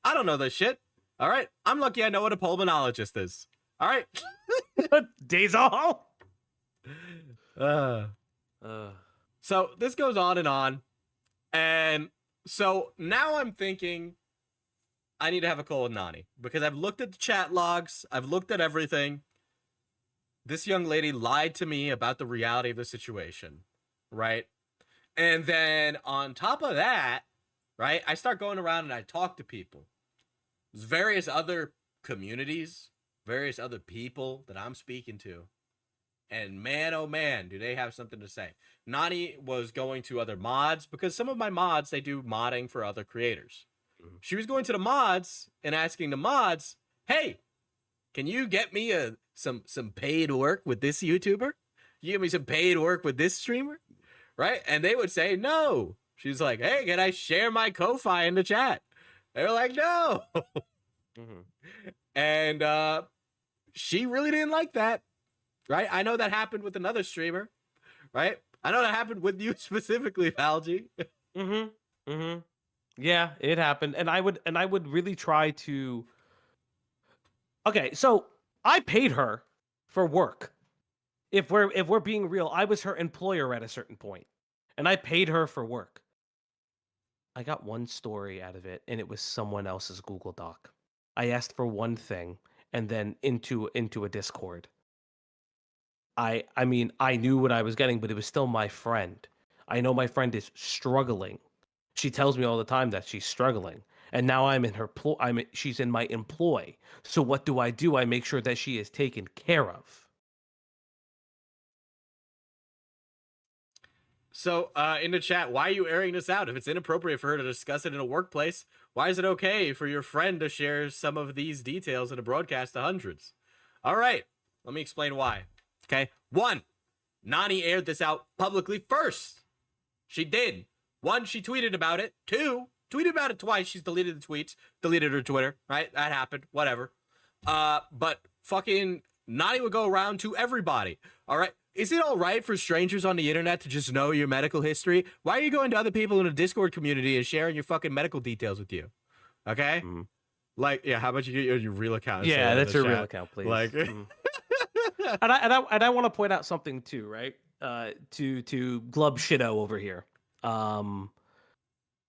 I don't know this shit. All right. I'm lucky I know what a pulmonologist is. All right. Days all. So this goes on and on. And so now I'm thinking I need to have a call with Nani because I've looked at the chat logs. I've looked at everything. This young lady lied to me about the reality of the situation, right? And then on top of that, right, I start going around and I talk to people. There's various other communities, various other people that I'm speaking to. And man, oh man, do they have something to say. Nani was going to other mods because some of my mods, they do modding for other creators. She was going to the mods and asking the mods, hey, can you get me some paid work with this YouTuber? You give me some paid work with this streamer? Right? And they would say no. She's like, hey, can I share my Ko-Fi in the chat? They were like, no. And she really didn't like that. Right? I know that happened with another streamer. Right? I know that happened with you specifically, Valji. Yeah, it happened. And I would really try to. Okay, so I paid her for work. If we're being real, I was her employer at a certain point, and I paid her for work. I got one story out of it, and it was someone else's Google Doc. I asked for one thing, and then into a Discord. I mean, I knew what I was getting, but it was still my friend. I know my friend is struggling. She tells me all the time that she's struggling. And now I'm in her she's in my employ. So what do? I make sure that she is taken care of. So, in the chat, why are you airing this out? If it's inappropriate for her to discuss it in a workplace, why is it okay for your friend to share some of these details in a broadcast to hundreds? All right, let me explain why. Okay, 1, Nani aired this out publicly first. She did. 1, she tweeted about it. 2, tweeted about it twice. She's deleted the tweets, deleted her Twitter, right? That happened, whatever. But fucking Nani would go around to everybody, all right? Is it all right for strangers on the internet to just know your medical history? Why are you going to other people in a Discord community and sharing your fucking medical details with you? Okay? Like, yeah, how about you get your real account? Yeah, that's your real account, please. Like, and I want to point out something too, right? To Glub Shido over here.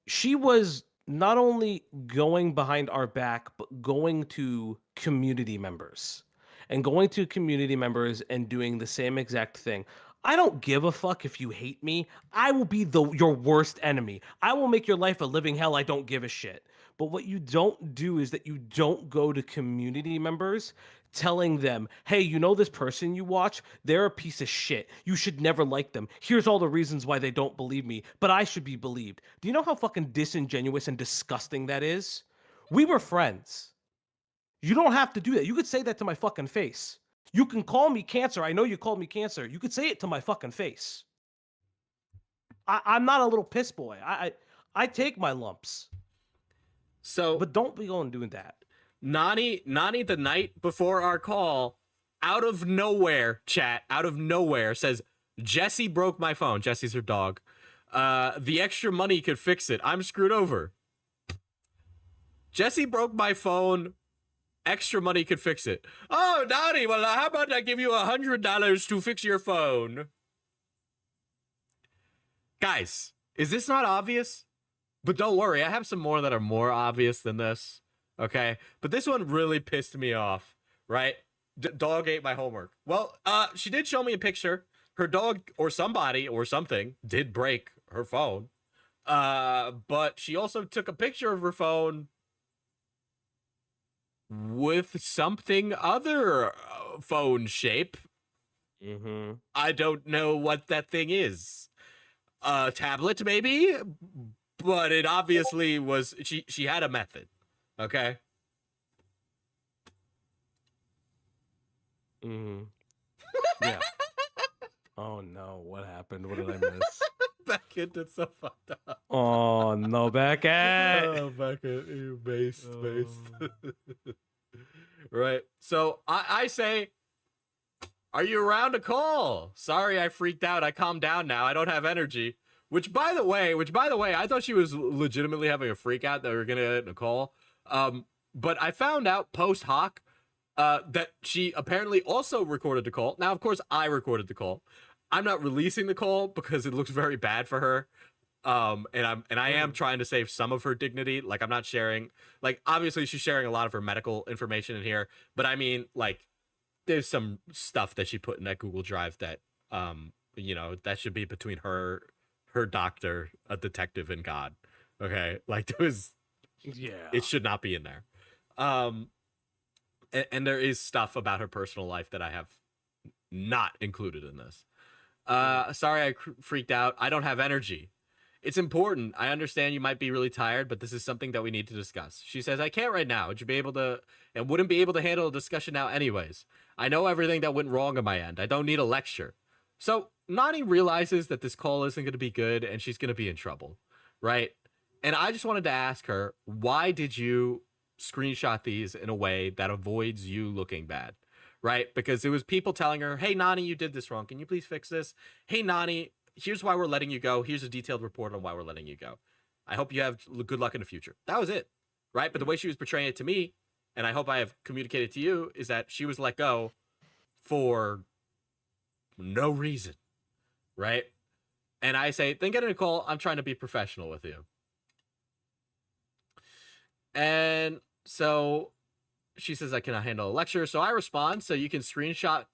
She was not only going behind our back, but going to community members and doing the same exact thing. I don't give a fuck if you hate me. I will be your worst enemy. I will make your life a living hell. I don't give a shit. But what you don't do is that you don't go to community members telling them, hey, you know this person you watch? They're a piece of shit. You should never like them. Here's all the reasons why they don't believe me, but I should be believed. Do you know how fucking disingenuous and disgusting that is? We were friends. You don't have to do that. You could say that to my fucking face. You can call me cancer. I know you called me cancer. You could say it to my fucking face. I'm not a little piss boy. I take my lumps. So, but don't be going doing that. Nani, the night before our call, out of nowhere, chat, out of nowhere, says, Jessie broke my phone. Jessie's her dog. The extra money could fix it. I'm screwed over. Jessie broke my phone. Extra money could fix it. Oh, Nani, well, how about I give you $100 to fix your phone? Guys, is this not obvious? But don't worry, I have some more that are more obvious than this. Okay? But this one really pissed me off, right? Dog ate my homework. Well, she did show me a picture. Her dog or somebody or something did break her phone. But she also took a picture of her phone with something other phone shape. I don't know what that thing is. A tablet, maybe? But it obviously was, she had a method. Okay? Yeah. Oh no, what happened? What did I miss? Beckett, it's so fucked up. Oh no, Beckett. Oh, Beckett, you based. Right. So I say, are you around to call? Sorry, I freaked out. I calmed down now. I don't have energy. Which by the way, I thought she was legitimately having a freak out that we were gonna get a call. But I found out post hoc that she apparently also recorded the call. Now, of course, I recorded the call. I'm not releasing the call because it looks very bad for her. And I am trying to save some of her dignity. Like, I'm not sharing, like, obviously she's sharing a lot of her medical information in here, but I mean, like, there's some stuff that she put in that Google Drive that, you know, that should be between her doctor, a detective, and God. Okay. Like, there was, it should not be in there. And there is stuff about her personal life that I have not included in this. Sorry, I freaked out. I don't have energy. It's important. I understand you might be really tired, but this is something that we need to discuss. She says, I can't right now. Would you be able to, and wouldn't be able to handle a discussion now anyways. I know everything that went wrong on my end. I don't need a lecture. So Nani realizes that this call isn't going to be good and she's going to be in trouble, right? And I just wanted to ask her, why did you screenshot these in a way that avoids you looking bad, right? Because it was people telling her, hey, Nani, you did this wrong. Can you please fix this? Hey, Nani, here's why we're letting you go. Here's a detailed report on why we're letting you go. I hope you have good luck in the future. That was it, right? But the way she was portraying it to me, and I hope I have communicated to you, is that she was let go for no reason, right? And I say, then get a call. I'm trying to be professional with you. And so she says, I cannot handle a lecture. So I respond, so you can screenshot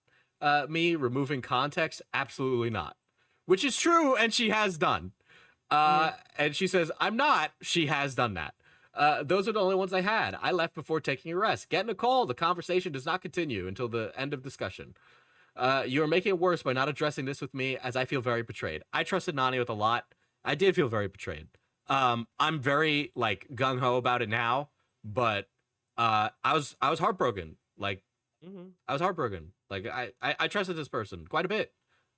me removing context. Absolutely not. Which is true, and she has done. And she says, I'm not. She has done that. Those are the only ones I had. I left before taking a rest. Get in a call. The conversation does not continue until the end of discussion. You are making it worse by not addressing this with me, as I feel very betrayed. I trusted Nani with a lot. I did feel very betrayed. I'm very like gung ho about it now, but I was heartbroken. Like I was heartbroken. Like I trusted this person quite a bit.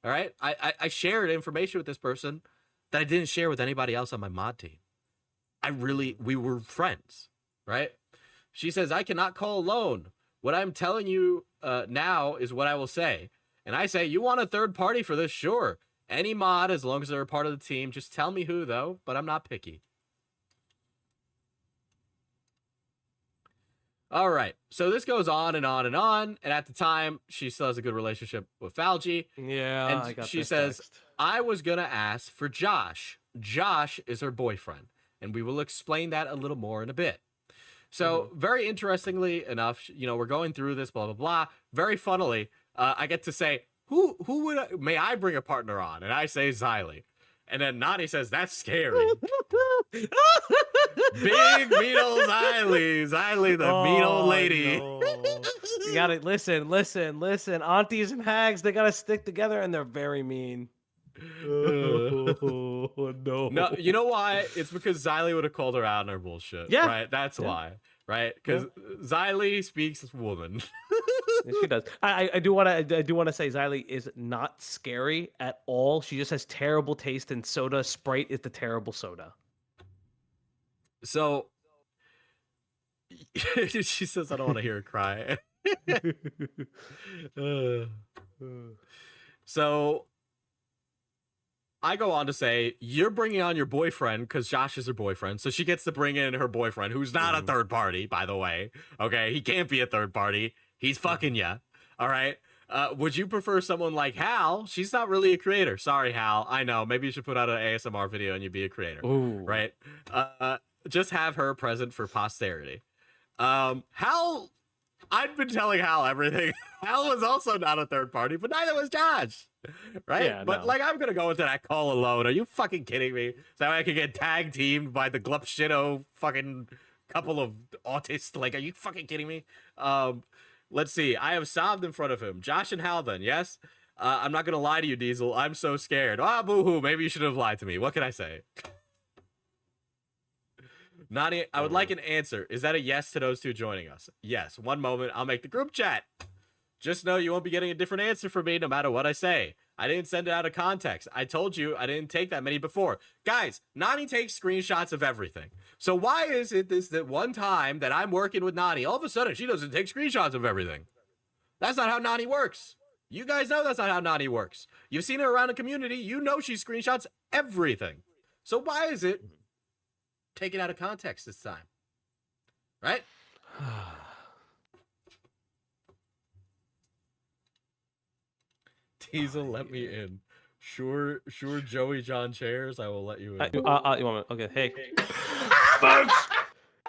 All right, I shared information with this person that I didn't share with anybody else on my mod team. We were friends, right? She says, I cannot call alone. What I'm telling you now is what I will say. And I say, you want a third party for this? Sure. Any mod, as long as they're a part of the team. Just tell me who, though, but I'm not picky. All right. So this goes on and on and on. And at the time, she still has a good relationship with Falgi. Yeah, and I got she this says, text. I was going to ask for Josh. Josh is her boyfriend. And we will explain that a little more in a bit. So very interestingly enough, you know, we're going through this, blah, blah, blah. Very funnily, I get to say, may I bring a partner on? And I say Xylee. And then Nani says, that's scary. Big mean old Xylee. Xylee, the mean old lady. No. You gotta listen. Aunties and hags, they gotta stick together, and they're very mean. Oh, no. No, you know why? It's because Xylee would have called her out on her bullshit. Yeah. Right? That's why. Right? Because Xylee speaks woman. Yes, she does. I do want to say Xylee is not scary at all. She just has terrible taste in soda. Sprite is the terrible soda. So she says, I don't want to hear her cry. So I go on to say, you're bringing on your boyfriend because Josh is her boyfriend. So she gets to bring in her boyfriend, who's not a third party, by the way. Okay, he can't be a third party. He's fucking ya. All right. Would you prefer someone like Hal? She's not really a creator. Sorry, Hal. I know. Maybe you should put out an ASMR video and you'd be a creator. Ooh. Right? Just have her present for posterity. Hal, I've been telling Hal everything. Hal was also not a third party, but neither was Josh. Right? Yeah, but no. like, I'm going to go into that call alone. Are you fucking kidding me? So I could get tag teamed by the Glupshitto fucking couple of autists. Like, are you fucking kidding me? Let's see. I have sobbed in front of him. Josh and Hal then, yes? I'm not going to lie to you, Diesel. I'm so scared. Ah, boo-hoo. Maybe you should have lied to me. What can I say? Nani, I would like an answer. Is that a yes to those two joining us? Yes. One moment. I'll make the group chat. Just know you won't be getting a different answer from me no matter what I say. I didn't send it out of context. I told you I didn't take that many before. Guys, Nani takes screenshots of everything. So why is it that one time that I'm working with Nani, all of a sudden she doesn't take screenshots of everything? That's not how Nani works. You guys know that's not how Nani works. You've seen her around the community. You know she screenshots everything. So why is it taken out of context this time? Right? Diesel, let me in. Sure, Joey John chairs. I will let you in. You want me? Okay, hey.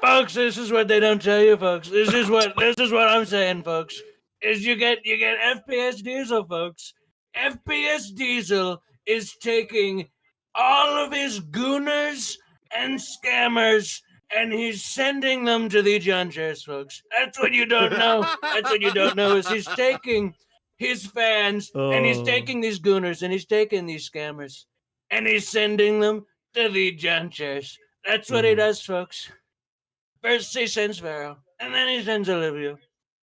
Folks, this is what they don't tell you, folks. This is what I'm saying, folks. Is you get FPS Diesel, folks. FPS Diesel is taking all of his gooners and scammers and he's sending them to the judges, folks. That's what you don't know. That's what you don't know is he's taking his fans and he's taking these gooners and he's taking these scammers and he's sending them to the judges. That's what he does, folks. First he sends Pharaoh, and then he sends Olivia.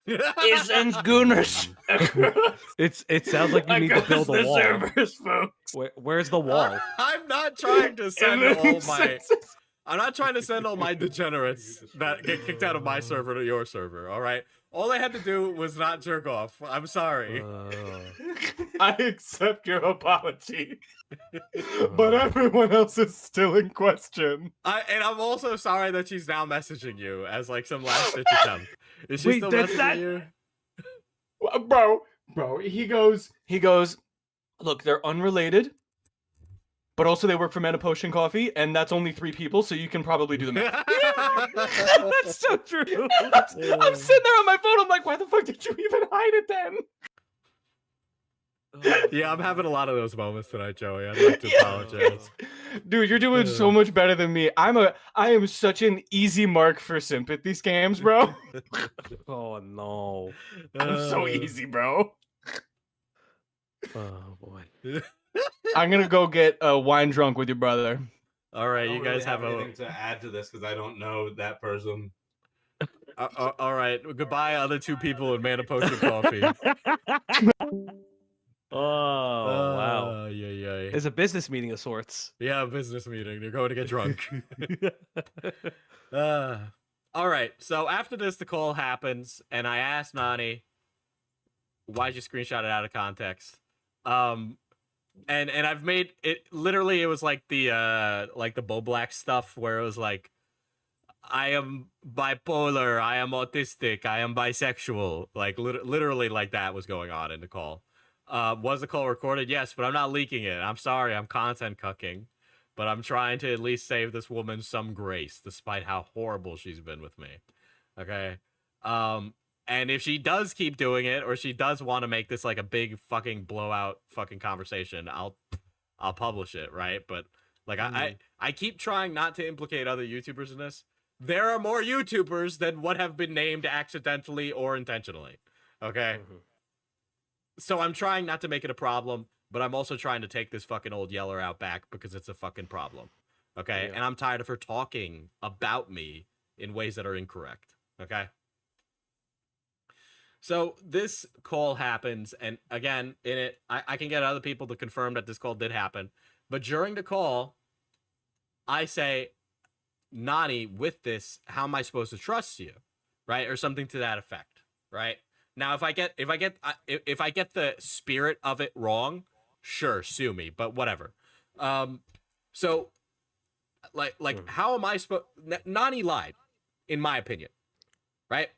He sends gooners across. It sounds like you need to build a wall. Servers, folks. Where's the wall? I'm not trying to send I'm not trying to send all my degenerates that get kicked out of my server to your server, all right? All they had to do was not jerk off. I'm sorry. I accept your apology. But everyone else is still in question. And I'm also sorry that she's now messaging you as like some last ditch attempt. Is she still messaging you? Bro, he goes, look, they're unrelated, but also they work for Mana Potion Coffee, and that's only 3 people, so you can probably do the math. That's so true. I'm sitting there on my phone, I'm like, why the fuck did you even hide it then? Yeah, I'm having a lot of those moments tonight, Joey. I'd like to apologize. Dude, you're doing so much better than me. I am such an easy mark for sympathy scams, bro. Oh no. I'm so easy, bro. Oh boy. I'm gonna go get wine drunk with your brother. All right, I don't you guys really have anything to add to this because I don't know that person. all right. Goodbye, other two people in Mana Potion Coffee. Oh wow. Yeah. It's a business meeting of sorts. Yeah, business meeting. They're going to get drunk. All right. So after this, the call happens, and I asked Nani, "Why'd you screenshot it out of context?" And I've made it literally. It was like the Bo Black stuff where it was like, I am bipolar, I am autistic, I am bisexual. Like literally like that was going on in the call. Was the call recorded? Yes, but I'm not leaking it. I'm sorry, I'm content cucking. But I'm trying to at least save this woman some grace, despite how horrible she's been with me. Okay? And if she does keep doing it, or she does want to make this like a big fucking blowout fucking conversation, I'll publish it, right? But like I keep trying not to implicate other YouTubers in this. There are more YouTubers than what have been named accidentally or intentionally. Okay? So I'm trying not to make it a problem, but I'm also trying to take this fucking old yeller out back because it's a fucking problem. Okay? Yeah. And I'm tired of her talking about me in ways that are incorrect. Okay? So this call happens, and again, in it, I can get other people to confirm that this call did happen. But during the call, I say, Nani, with this, how am I supposed to trust you, right, or something to that effect, right? Now, if I get the spirit of it wrong, sure, sue me, but whatever. So, how am I supposed? Nani lied, in my opinion, right?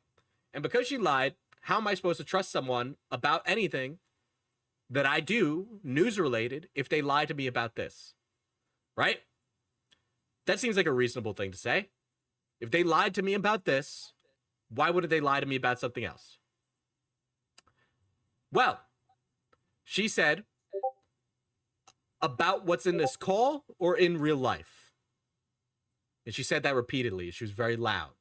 And because she lied, how am I supposed to trust someone about anything that I do, news related, if they lie to me about this? Right? That seems like a reasonable thing to say. If they lied to me about this, why wouldn't they lie to me about something else? Well, she said about what's in this call or in real life. And she said that repeatedly. She was very loud.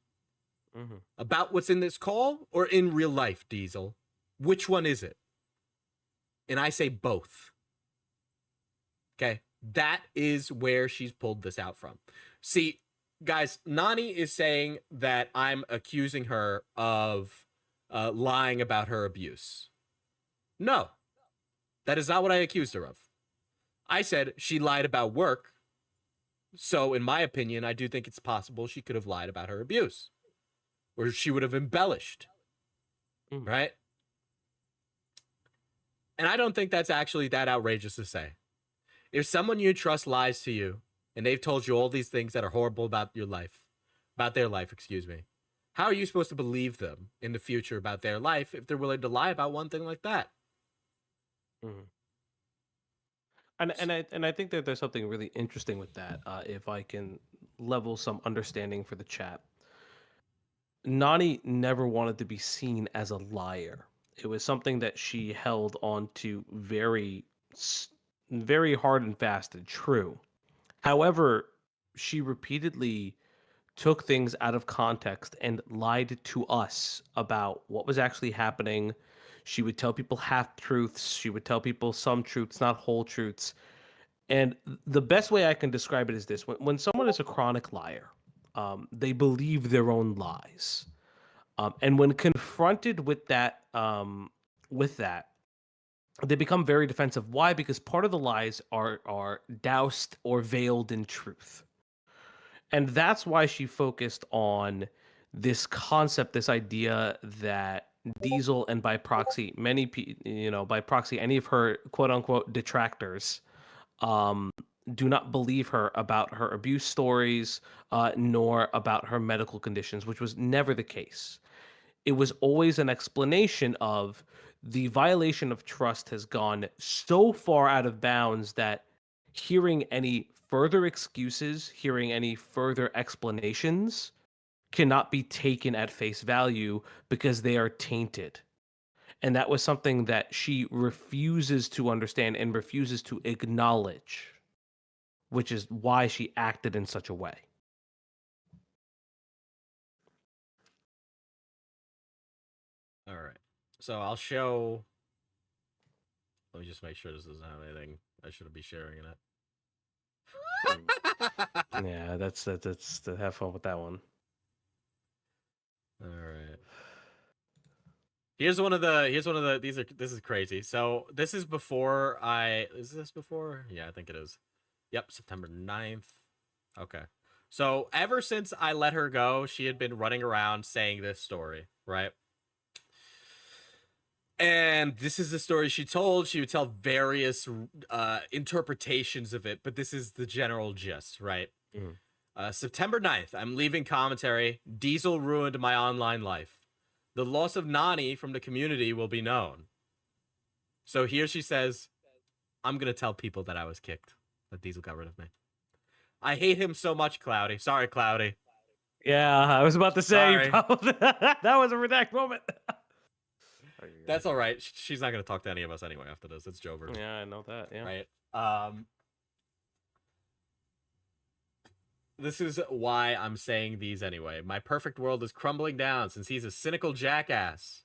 About what's in this call or in real life, Diesel? Which one is it? And I say both. Okay, that is where she's pulled this out from. See, guys, Nani is saying that I'm accusing her of lying about her abuse. No, that is not what I accused her of. I said she lied about work. So, in my opinion, I do think it's possible she could have lied about her abuse. Or she would have embellished. Right? And I don't think that's actually that outrageous to say. If someone you trust lies to you, and they've told you all these things that are horrible about your life, about their life, excuse me, how are you supposed to believe them in the future about their life if they're willing to lie about one thing like that? And I think that there's something really interesting with that. If I can level some understanding for the chat, Nani never wanted to be seen as a liar. It was something that she held on to very hard and fast and true. However, she repeatedly took things out of context and lied to us about what was actually happening. She would tell people half truths. She would tell people some truths, not whole truths. And the best way I can describe it is this: when someone is a chronic liar, they believe their own lies. And when confronted with that, they become very defensive. Why? Because part of the lies are doused or veiled in truth. And that's why she focused on this concept, this idea that Diesel and by proxy, by proxy, any of her quote unquote detractors, do not believe her about her abuse stories, nor about her medical conditions, which was never the case. It was always an explanation of the violation of trust has gone so far out of bounds that hearing any further excuses, hearing any further explanations cannot be taken at face value because they are tainted. And that was something that she refuses to understand and refuses to acknowledge, which is why she acted in such a way. All right. So I'll show Let me just make sure this doesn't have anything I shouldn't be sharing in it. Yeah, that's to have fun with that one. All right. Here's one of the this is crazy. So this is before is this before? Yeah, I think it is. Yep, September 9th. Okay. So ever since I let her go, she had been running around saying this story, right? And this is the story she told. She would tell various interpretations of it, but this is the general gist, right? September 9th, I'm leaving commentary. Diesel ruined my online life. The loss of Nani from the community will be known. So here she says, I'm going to tell people that I was kicked, that Diesel got rid of me. I hate him so much, Cloudy. Sorry, Cloudy. Yeah, I was about to say Sorry. that was a redact moment. That's all right. She's not going to talk to any of us anyway after this. It's Jover. Yeah, I know that. Yeah. Right? This is why I'm saying these anyway. My perfect world is crumbling down since he's a cynical jackass.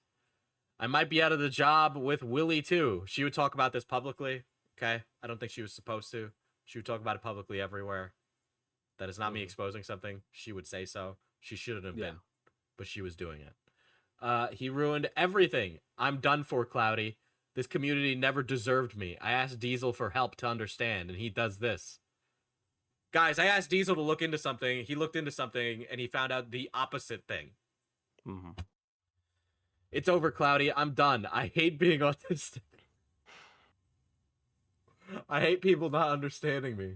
I might be out of the job with Willie too. She would talk about this publicly. Okay? I don't think she was supposed to. She would talk about it publicly everywhere. That is not me exposing something. She would say so. She shouldn't have been. But she was doing it. He ruined everything. I'm done for, Cloudy. This community never deserved me. I asked Diesel for help to understand, and he does this. Guys, I asked Diesel to look into something. He looked into something, and he found out the opposite thing. It's over, Cloudy. I'm done. I hate being autistic. I hate people not understanding me.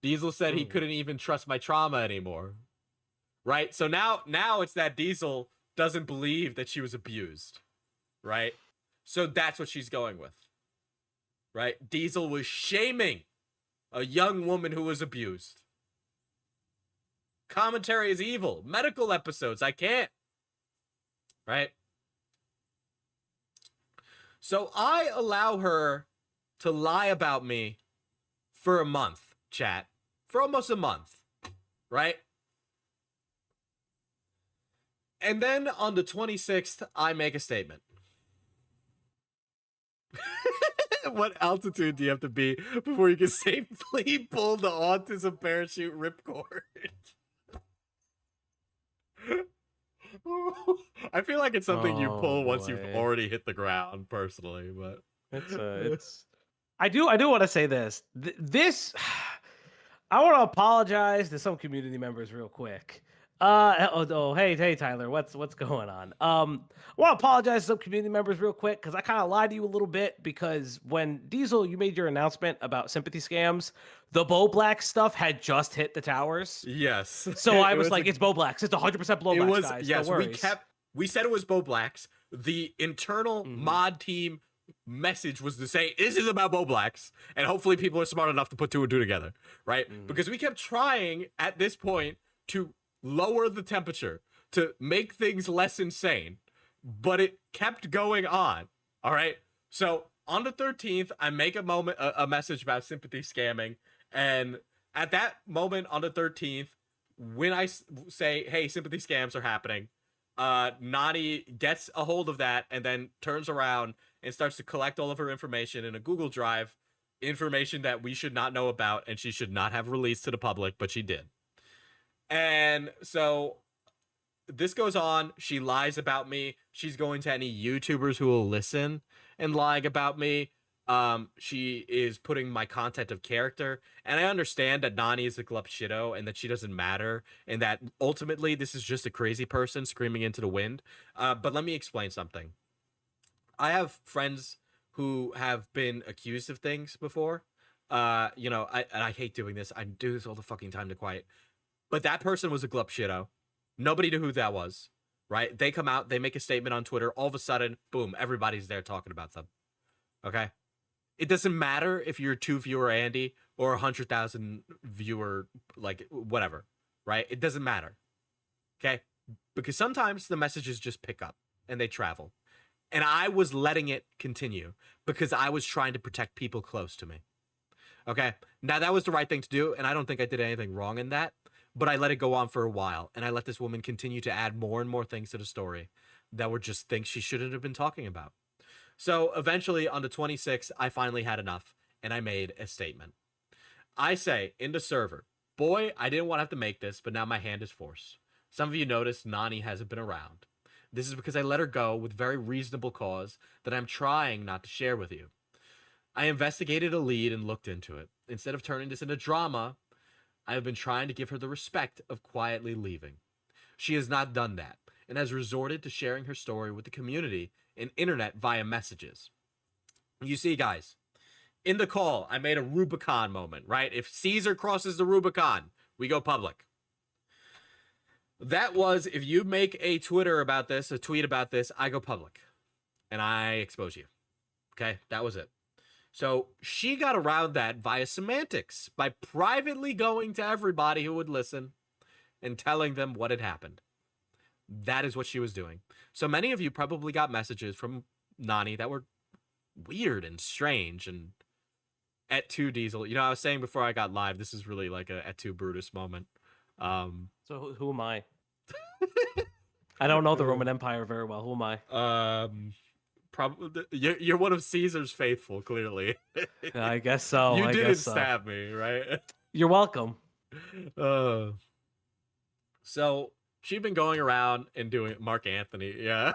Diesel said he couldn't even trust my trauma anymore. Right? So now it's that Diesel doesn't believe that she was abused. Right? So that's what she's going with. Right? Diesel was shaming a young woman who was abused. Commentary is evil. Medical episodes, I can't. Right? So I allow her to lie about me for a month, chat. For almost a month. Right? And then on the 26th, I make a statement. What altitude do you have to be before you can safely pull the autism parachute ripcord? I feel like it's something you pull once you've already hit the ground, personally, but it's I do want to say this. This I want to apologize to some community members real quick. Hey Tyler, what's going on? I want to apologize to some community members real quick because I kind of lied to you a little bit, because when Diesel, you made your announcement about sympathy scams, the Bo Black stuff had just hit the towers. Yes. So I was like, it's Bo Blacks. It's 100% Bo Blacks, guys. Yes, no worries. we said it was Bo Blacks. The internal mod team message was to say this is about Bo Blacks, and hopefully people are smart enough to put two and two together, right? Because we kept trying at this point to lower the temperature, to make things less insane, but it kept going on. All right. So on the 13th, I make a message about sympathy scamming, and at that moment on the 13th, when I say, hey, sympathy scams are happening, Nani gets a hold of that and then turns around and starts to collect all of her information in a Google Drive, information that we should not know about and she should not have released to the public, but she did. And so this goes on. She lies about me. She's going to any YouTubers who will listen and lying about me. She is putting my content of character. And I understand that Nani is a glup shitto and that she doesn't matter. And that ultimately this is just a crazy person screaming into the wind. But let me explain something. I have friends who have been accused of things before. I hate doing this. I do this all the fucking time to quiet. But that person was a glup shitto. Nobody knew who that was, right? They come out, they make a statement on Twitter. All of a sudden, boom, everybody's there talking about them. Okay? It doesn't matter if you're a 2-viewer Andy or 100,000 viewer, like, whatever, right? It doesn't matter. Okay? Because sometimes the messages just pick up and they travel. And I was letting it continue because I was trying to protect people close to me. Okay? Now, that was the right thing to do, and I don't think I did anything wrong in that. But I let it go on for a while, and I let this woman continue to add more and more things to the story that were just things she shouldn't have been talking about. So eventually on the 26th, I finally had enough and I made a statement. I say in the server, boy, I didn't want to have to make this, but now my hand is forced. Some of you noticed Nani hasn't been around. This is because I let her go with very reasonable cause that I'm trying not to share with you. I investigated a lead and looked into it. Instead of turning this into drama, I have been trying to give her the respect of quietly leaving. She has not done that and has resorted to sharing her story with the community and internet via messages. You see, guys, in the call, I made a Rubicon moment, right? If Caesar crosses the Rubicon, we go public. That was, if you make a tweet about this, I go public and I expose you. Okay, that was it. So she got around that via semantics by privately going to everybody who would listen and telling them what had happened. That is what she was doing. So many of you probably got messages from Nani that were weird and strange and at 2 Diesel. You know, I was saying before I got live, this is really like a at 2 Brutus moment. So who am I? I don't know the Roman Empire very well. Who am I? Probably you're one of Caesar's faithful, clearly. I guess so. You I didn't guess so. stab me, right? You're welcome. So she'd been going around and doing Mark Anthony, yeah.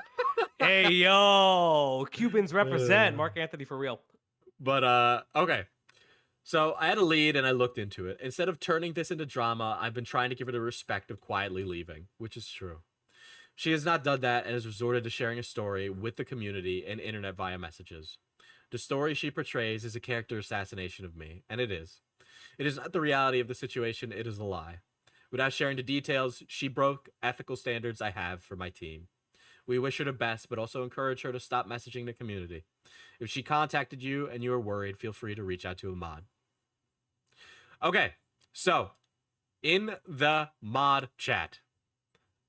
Hey yo, Cubans represent. Mark Anthony for real. But okay. So I had a lead and I looked into it. Instead of turning this into drama, I've been trying to give her the respect of quietly leaving, which is true. She has not done that and has resorted to sharing a story with the community and internet via messages. The story she portrays is a character assassination of me, and it is. It is not the reality of the situation, it is a lie. Without sharing the details, she broke ethical standards I have for my team. We wish her the best, but also encourage her to stop messaging the community. If she contacted you and you are worried, feel free to reach out to a mod. Okay, so in the mod chat,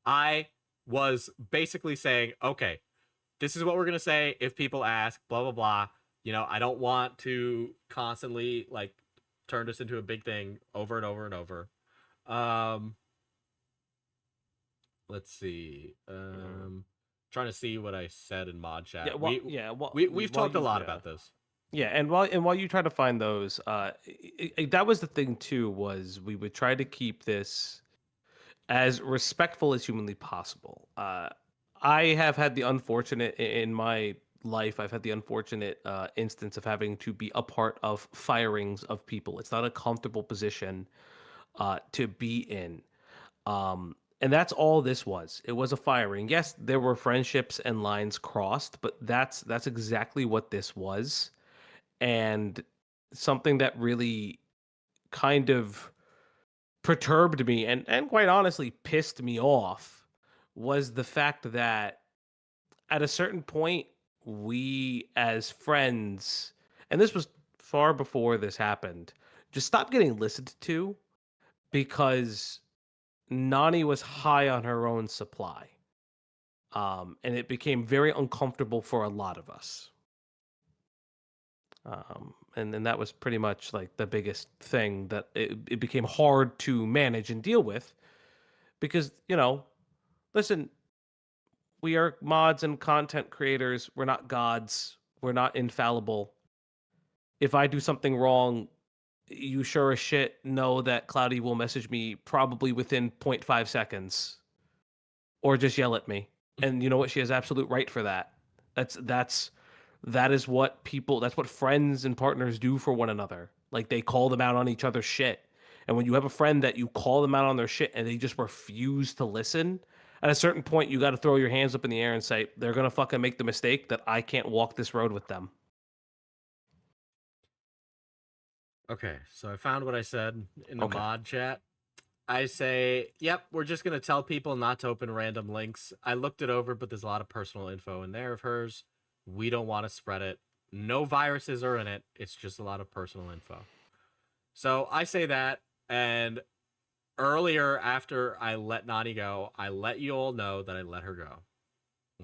I was basically saying, okay, this is what we're going to say if people ask, blah, blah, blah. You know, I don't want to constantly, like, turn this into a big thing over and over and over. Let's see. Trying to see what I said in mod chat. We've talked a lot about this. Yeah, and while you try to find those, that was the thing too. Was we would try to keep this as respectful as humanly possible. I have had the unfortunate in my life. I've had the unfortunate instance of having to be a part of firings of people. It's not a comfortable position to be in. And that's all this was. It was a firing. Yes, there were friendships and lines crossed, but that's exactly what this was. And something that really kind of perturbed me and quite honestly pissed me off was the fact that at a certain point, we as friends, and this was far before this happened, just stopped getting listened to because Nani was high on her own supply. And it became very uncomfortable for a lot of us. And then that was pretty much like the biggest thing that it became hard to manage and deal with because, you know, listen, we are mods and content creators. We're not gods. We're not infallible. If I do something wrong, you sure as shit know that Cloudy will message me probably within 0.5 seconds or just yell at me. And you know what? She has absolute right for that. That is what people, that's what friends and partners do for one another. Like they call them out on each other's shit. And when you have a friend that you call them out on their shit and they just refuse to listen, at a certain point, you got to throw your hands up in the air and say, they're going to fucking make the mistake that I can't walk this road with them. Okay, so I found what I said in the mod chat. I say, yep, we're just going to tell people not to open random links. I looked it over, but there's a lot of personal info in there of hers. We don't want to spread it. No viruses are in it. It's just a lot of personal info. So I say that, and earlier after I let Nani go, I let you all know that I let her go.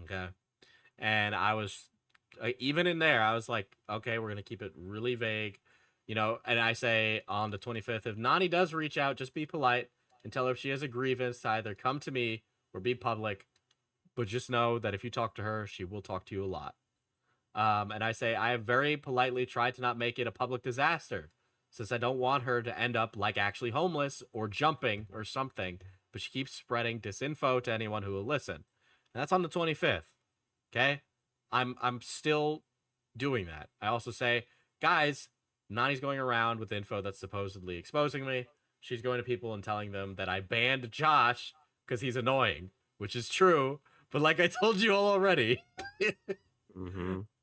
Okay? And I was, even in there, I was like, okay, we're going to keep it really vague. You know, and I say on the 25th, if Nani does reach out, just be polite and tell her if she has a grievance to either come to me or be public. But just know that if you talk to her, she will talk to you a lot. And I say, I have very politely tried to not make it a public disaster, since I don't want her to end up like actually homeless or jumping or something, but she keeps spreading disinfo to anyone who will listen. And that's on the 25th. Okay? I'm still doing that. I also say, guys, Nani's going around with info that's supposedly exposing me. She's going to people and telling them that I banned Josh because he's annoying, which is true. But like I told you all already,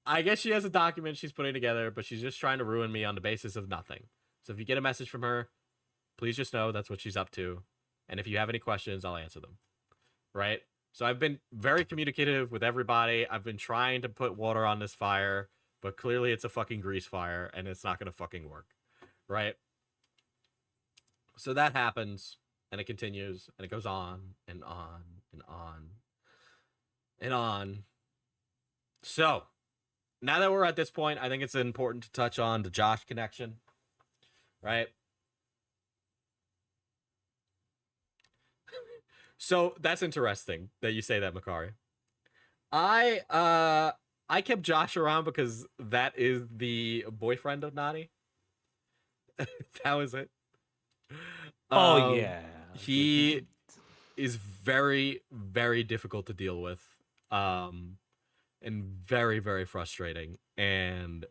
I guess she has a document she's putting together, but she's just trying to ruin me on the basis of nothing. So if you get a message from her, please just know that's what she's up to. And if you have any questions, I'll answer them. Right? So I've been very communicative with everybody. I've been trying to put water on this fire, but clearly it's a fucking grease fire and it's not going to fucking work. Right? So that happens and it continues and it goes on and on and on and on. So now that we're at this point, I think it's important to touch on the Josh connection. Right? So that's interesting that you say that, Makari. I kept Josh around because that is the boyfriend of Nani. That was it. Oh yeah. He is very, very difficult to deal with. And very, very frustrating. And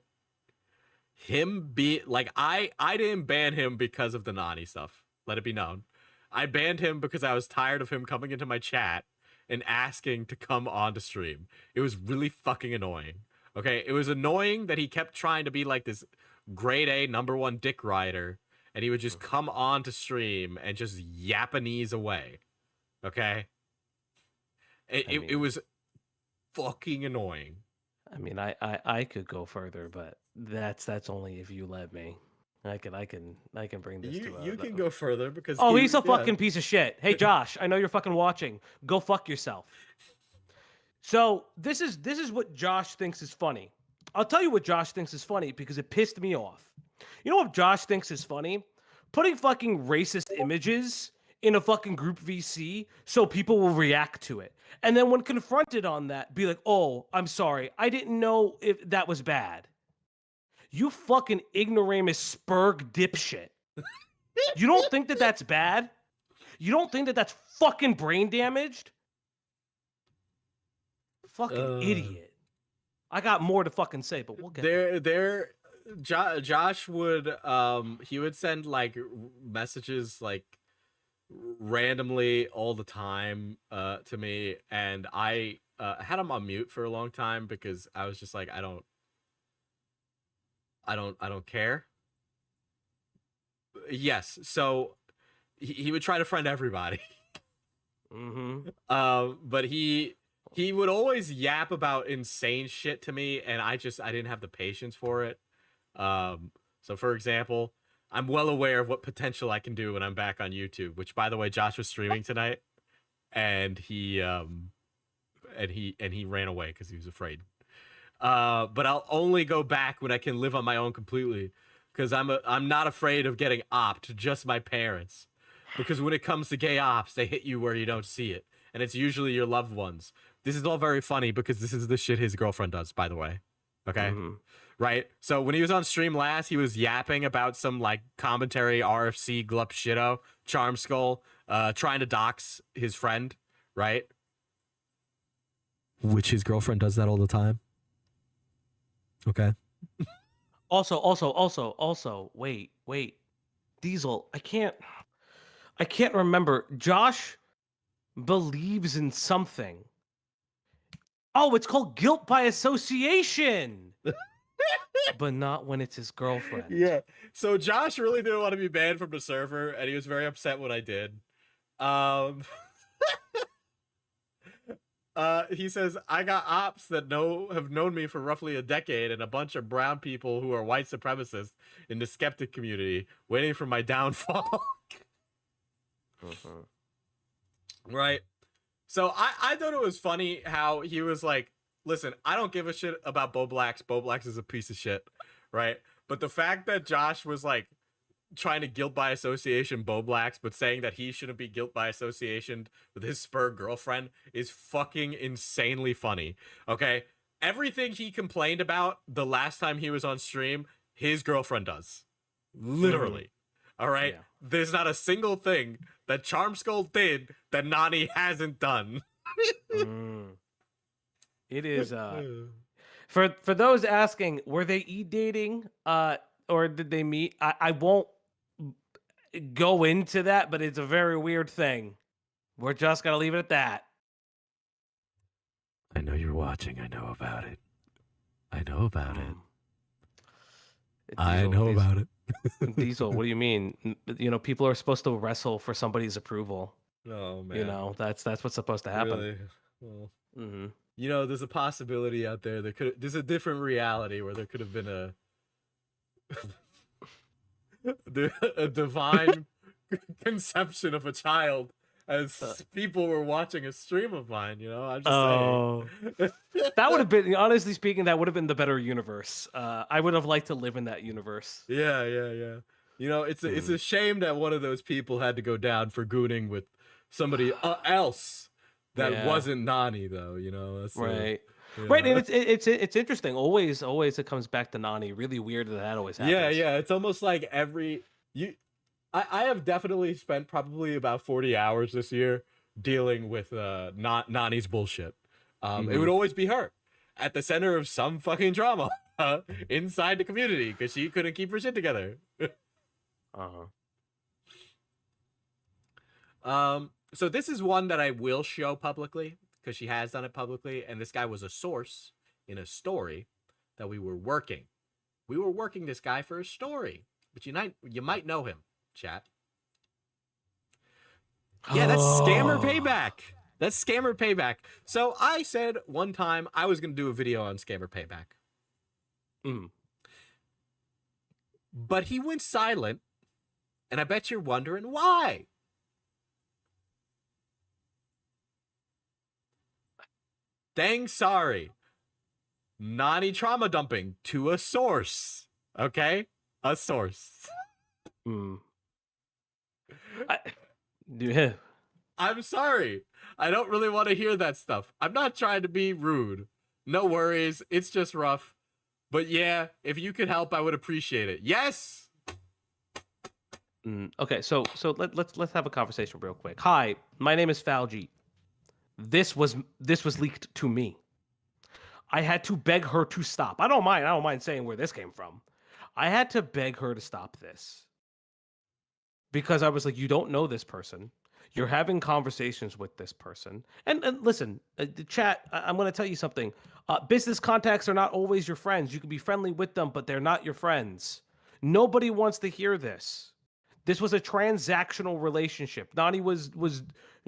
him be like, I didn't ban him because of the Nani stuff. Let it be known. I banned him because I was tired of him coming into my chat and asking to come on to stream. It was really fucking annoying. Okay, it was annoying that he kept trying to be like this grade A #1 dick rider, and he would just come on to stream and just Japanese away. Okay, it was fucking annoying. I mean, I could go further, but that's only if you let me. I can bring this to You can go further because he's a fucking piece of shit. Hey Josh, I know you're fucking watching. Go fuck yourself. So this is what Josh thinks is funny. I'll tell you what Josh thinks is funny because it pissed me off. You know what Josh thinks is funny? Putting fucking racist images in a fucking group VC so people will react to it. And then when confronted on that, be like, "Oh, I'm sorry. I didn't know if that was bad." You fucking ignoramus spurg dipshit. You don't think that that's bad? You don't think that that's fucking brain damaged? Fucking idiot. I got more to fucking say, but we'll get there. Josh would he would send like messages like randomly all the time to me, and I had him on mute for a long time because I was just like, I don't care. Yes, so he would try to friend everybody. But he would always yap about insane shit to me, and I didn't have the patience for it. So for example, I'm well aware of what potential I can do when I'm back on YouTube, which by the way, Josh was streaming tonight, and he ran away because he was afraid. But I'll only go back when I can live on my own completely, because I'm not afraid of getting opped, just my parents. Because when it comes to gay ops, they hit you where you don't see it, and it's usually your loved ones. This is all very funny because this is the shit his girlfriend does, by the way. Okay? Right? So when he was on stream last, he was yapping about some like commentary RFC glup shitto, Charm Skull, trying to dox his friend, right? Which his girlfriend does that all the time. Okay. Also, wait. Diesel, I can't remember. Josh believes in something. Oh, it's called guilt by association. But not when it's his girlfriend. Yeah. So Josh really didn't want to be banned from the server, and he was very upset when I did. He says, I got ops that have known me for roughly a decade and a bunch of brown people who are white supremacists in the skeptic community waiting for my downfall. Right. So I thought it was funny how he was like, listen, I don't give a shit about Boblax. Boblax is a piece of shit. Right. But the fact that Josh was like trying to guilt by association Boblax, but saying that he shouldn't be guilt by association with his spur girlfriend is fucking insanely funny. Okay. everything he complained about the last time he was on stream, his girlfriend does. Literally. All right. Yeah. There's not a single thing that Charmskull did that Nani hasn't done. It is for those asking, were they dating or did they meet? I won't go into that, but it's a very weird thing. We're just gonna leave it at that. I know you're watching. I know about it. I know about it. I know about it. Diesel, what do you mean? You know, people are supposed to wrestle for somebody's approval. Oh man. You know, that's what's supposed to happen. Really? Well, Mm-hmm. you know, there's a possibility out there. There's a different reality where there could have been a divine conception of a child as people were watching a stream of mine. You know, I'm just saying. That would have been, honestly speaking, that would have been the better universe. I would have liked to live in that universe. Yeah. You know, it's a shame that one of those people had to go down for gooning with somebody else that wasn't Nani, though. You know, that's right. Yeah. Right, and it's interesting. Always it comes back to Nani. Really weird that always happens. Yeah. It's almost like I have definitely spent probably about 40 hours this year dealing with not Nani's bullshit. It would always be her at the center of some fucking drama inside the community because she couldn't keep her shit together. So this is one that I will show publicly because she has done it publicly, and this guy was a source in a story that we were working. We were working this guy for a story, but you might know him, chat. Yeah, that's scammer payback. That's scammer payback. So I said one time I was going to do a video on scammer payback. But he went silent, and I bet you're wondering why. Dang sorry. Nani trauma dumping to a source. Okay? A source. Yeah. I'm sorry. I don't really want to hear that stuff. I'm not trying to be rude. No worries. It's just rough. But yeah, if you could help, I would appreciate it. Yes. Okay, so let's have a conversation real quick. Hi, my name is Falji. This was leaked to me. I had to beg her to stop. I don't mind saying where this came from. I had to beg her to stop this. Because I was like, you don't know this person. You're having conversations with this person. And listen, the chat, I'm going to tell you something. Business contacts are not always your friends. You can be friendly with them, but they're not your friends. Nobody wants to hear this. This was a transactional relationship. Nani was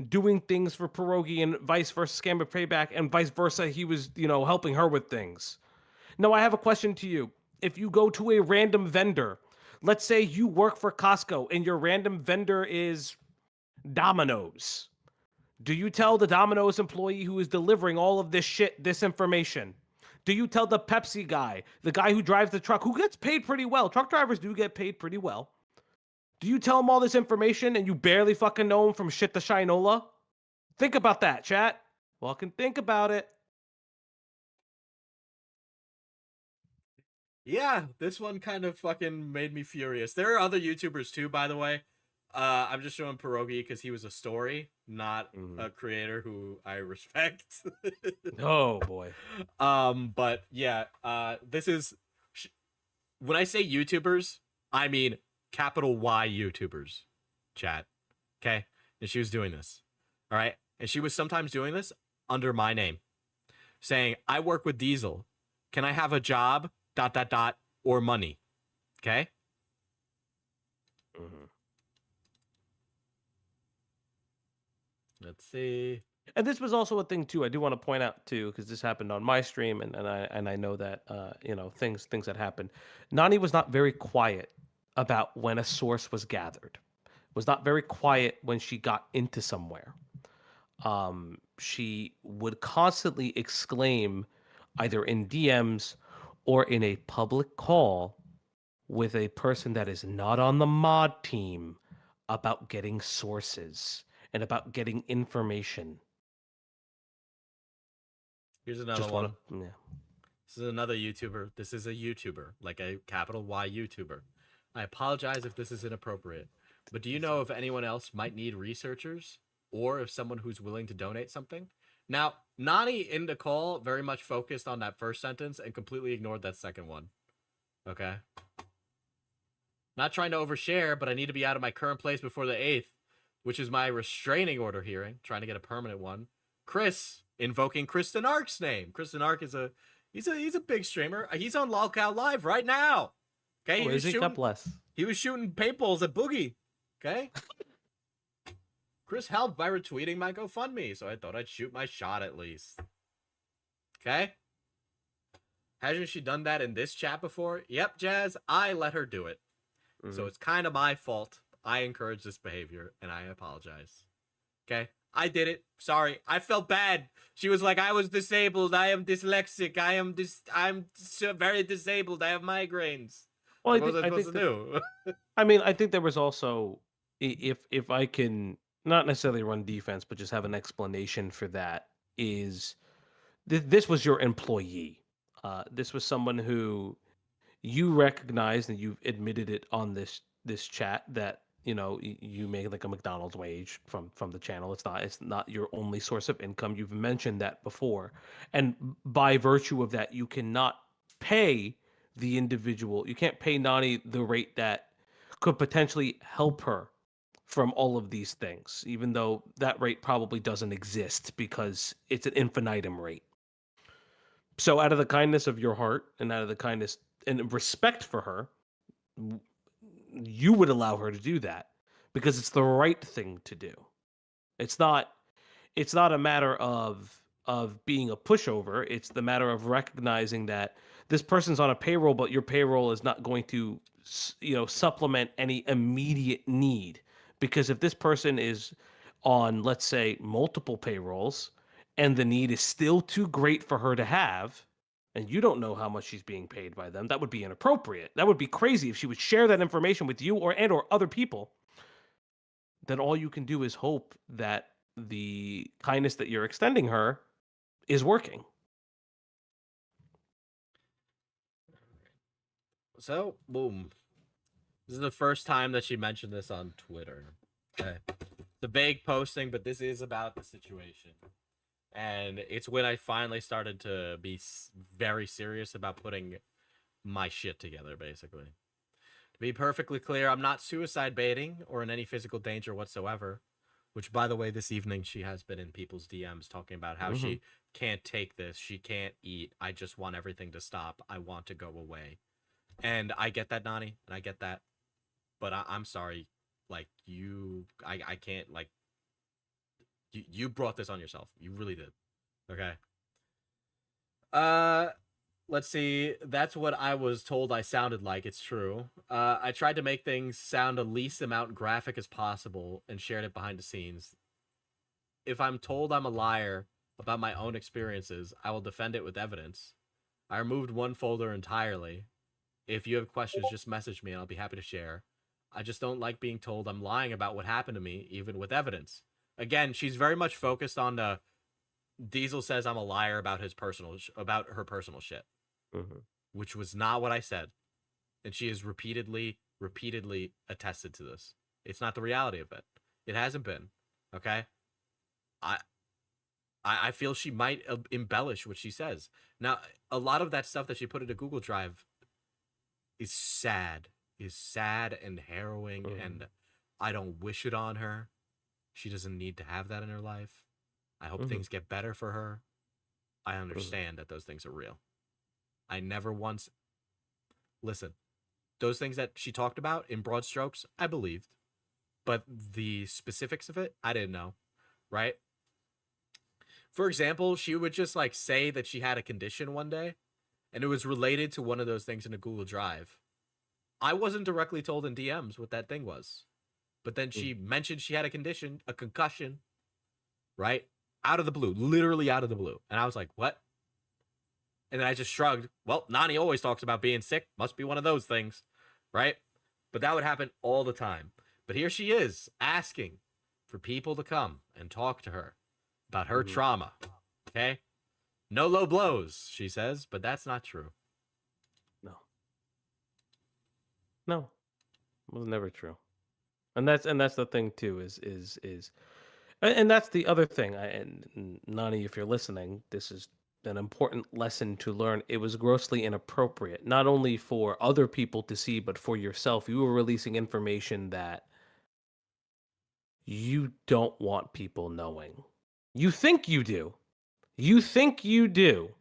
doing things for Pierogi and vice versa, scammer payback, and vice versa. He was, helping her with things. Now, I have a question to you. If you go to a random vendor, let's say you work for Costco and your random vendor is Domino's. Do you tell the Domino's employee who is delivering all of this shit, this information? Do you tell the Pepsi guy, the guy who drives the truck, who gets paid pretty well? Truck drivers do get paid pretty well. Do you tell him all this information and you barely fucking know him from shit to Shinola? Think about that, chat. Well, can think about it. Yeah, this one kind of fucking made me furious. There are other YouTubers too, by the way. I'm just showing Pierogi because he was a story, not a creator who I respect. Oh boy. But yeah, this is when I say YouTubers, I mean capital Y YouTubers, chat. Okay, and she was doing this, all right, and she was sometimes doing this under my name, saying, "I work with Diesel. Can I have a job? ... or money." Okay. Let's see. And this was also a thing too. I do want to point out too, because this happened on my stream, and I know that things that happened. Nani was not very quiet about when a source was gathered. Was not very quiet when she got into somewhere. She would constantly exclaim, either in DMs or in a public call with a person that is not on the mod team, about getting sources and about getting information. Here's another Just one. yeah. This is another YouTuber. This is a YouTuber, like a capital Y YouTuber. I apologize if this is inappropriate, but do you know if anyone else might need researchers or if someone who's willing to donate something? Now, Nani in the call very much focused on that first sentence and completely ignored that second one. Okay. Not trying to overshare, but I need to be out of my current place before the 8th, which is my restraining order hearing, trying to get a permanent one. Chris, invoking Kristen Ark's name. Kristen Ark is he's a big streamer. He's on Lolcow Live right now. Okay, Oh, is he? God bless. He was shooting paintballs at Boogie. Okay. Chris helped by retweeting my GoFundMe, so I thought I'd shoot my shot at least. Okay. Hasn't she done that in this chat before? Yep, Jazz. I let her do it. Mm-hmm. So it's kind of my fault. I encouraged this behavior, and I apologize. Okay? I did it. Sorry. I felt bad. She was like, I was disabled. I am dyslexic. I'm so very disabled. I have migraines. Well, What was I supposed to do? I mean, I think there was also, if I can not necessarily run defense, but just have an explanation for that, is this was your employee. This was someone who you recognized, and you've admitted it on this chat, that you make like a McDonald's wage from the channel. It's not your only source of income. You've mentioned that before, and by virtue of that, you cannot pay the individual. You can't pay Nani the rate that could potentially help her from all of these things, even though that rate probably doesn't exist because it's an infinitum rate. So out of the kindness of your heart and out of the kindness and respect for her, you would allow her to do that because it's the right thing to do. It's not a matter of being a pushover. It's the matter of recognizing that this person's on a payroll, but your payroll is not going to supplement any immediate need. Because if this person is on, let's say, multiple payrolls and the need is still too great for her to have, and you don't know how much she's being paid by them, that would be inappropriate. That would be crazy if she would share that information with you or other people. Then all you can do is hope that the kindness that you're extending her is working. So, boom. This is the first time that she mentioned this on Twitter. Okay. The vague posting, but this is about the situation. And it's when I finally started to be very serious about putting my shit together, basically. To be perfectly clear, I'm not suicide baiting or in any physical danger whatsoever. Which, by the way, this evening she has been in people's DMs talking about how she can't take this. She can't eat. I just want everything to stop. I want to go away. And I get that, Nani, and I get that. But I'm sorry. Like, I can't, like, you brought this on yourself. You really did. Okay. Let's see. That's what I was told I sounded like. It's true. I tried to make things sound the least amount graphic as possible and shared it behind the scenes. If I'm told I'm a liar about my own experiences, I will defend it with evidence. I removed one folder entirely. If you have questions, just message me and I'll be happy to share. I just don't like being told I'm lying about what happened to me, even with evidence. Again, she's very much focused on the Diesel says I'm a liar about her personal shit, which was not what I said, and she has repeatedly attested to this. It's not the reality of it. It hasn't been. Okay. I feel she might embellish what she says. Now, a lot of that stuff that she put into Google Drive is sad and harrowing, and I don't wish it on her. She doesn't need to have that in her life. I hope things get better for her. I understand that those things are real. I never once... Listen, those things that she talked about in broad strokes, I believed. But the specifics of it, I didn't know. Right? For example, she would just like say that she had a condition one day, and it was related to one of those things in a Google Drive. I wasn't directly told in DMs what that thing was. But then she mentioned she had a condition, a concussion, right? Out of the blue, literally out of the blue. And I was like, what? And then I just shrugged. Well, Nani always talks about being sick. Must be one of those things, right? But that would happen all the time. But here she is asking for people to come and talk to her about her trauma, okay? No low blows, she says, but that's not true. No, it was never true. And that's the thing too and that's the other thing. And Nani, if you're listening, this is an important lesson to learn. It was grossly inappropriate, not only for other people to see, but for yourself. You were releasing information that you don't want people knowing. You think you do. You think you do,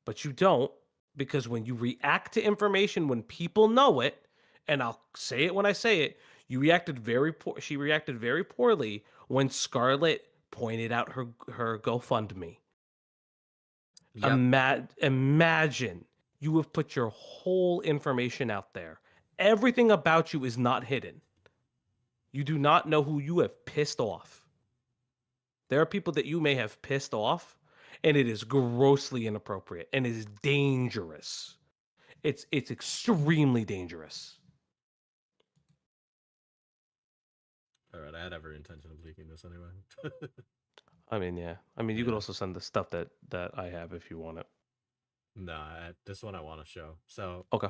but you don't, because when you react to information when people know it, and I'll say it when I say it, she reacted very poorly when Scarlett pointed out her GoFundMe. Yep. Imagine you have put your whole information out there. Everything about you is not hidden. You do not know who you have pissed off. There are people that you may have pissed off, and it is grossly inappropriate and is dangerous. It's extremely dangerous. All right, I had every intention of leaking this anyway. I mean, yeah. I mean, you could Yeah. also send the stuff that I have if you want it. No, this one I want to show. So Okay.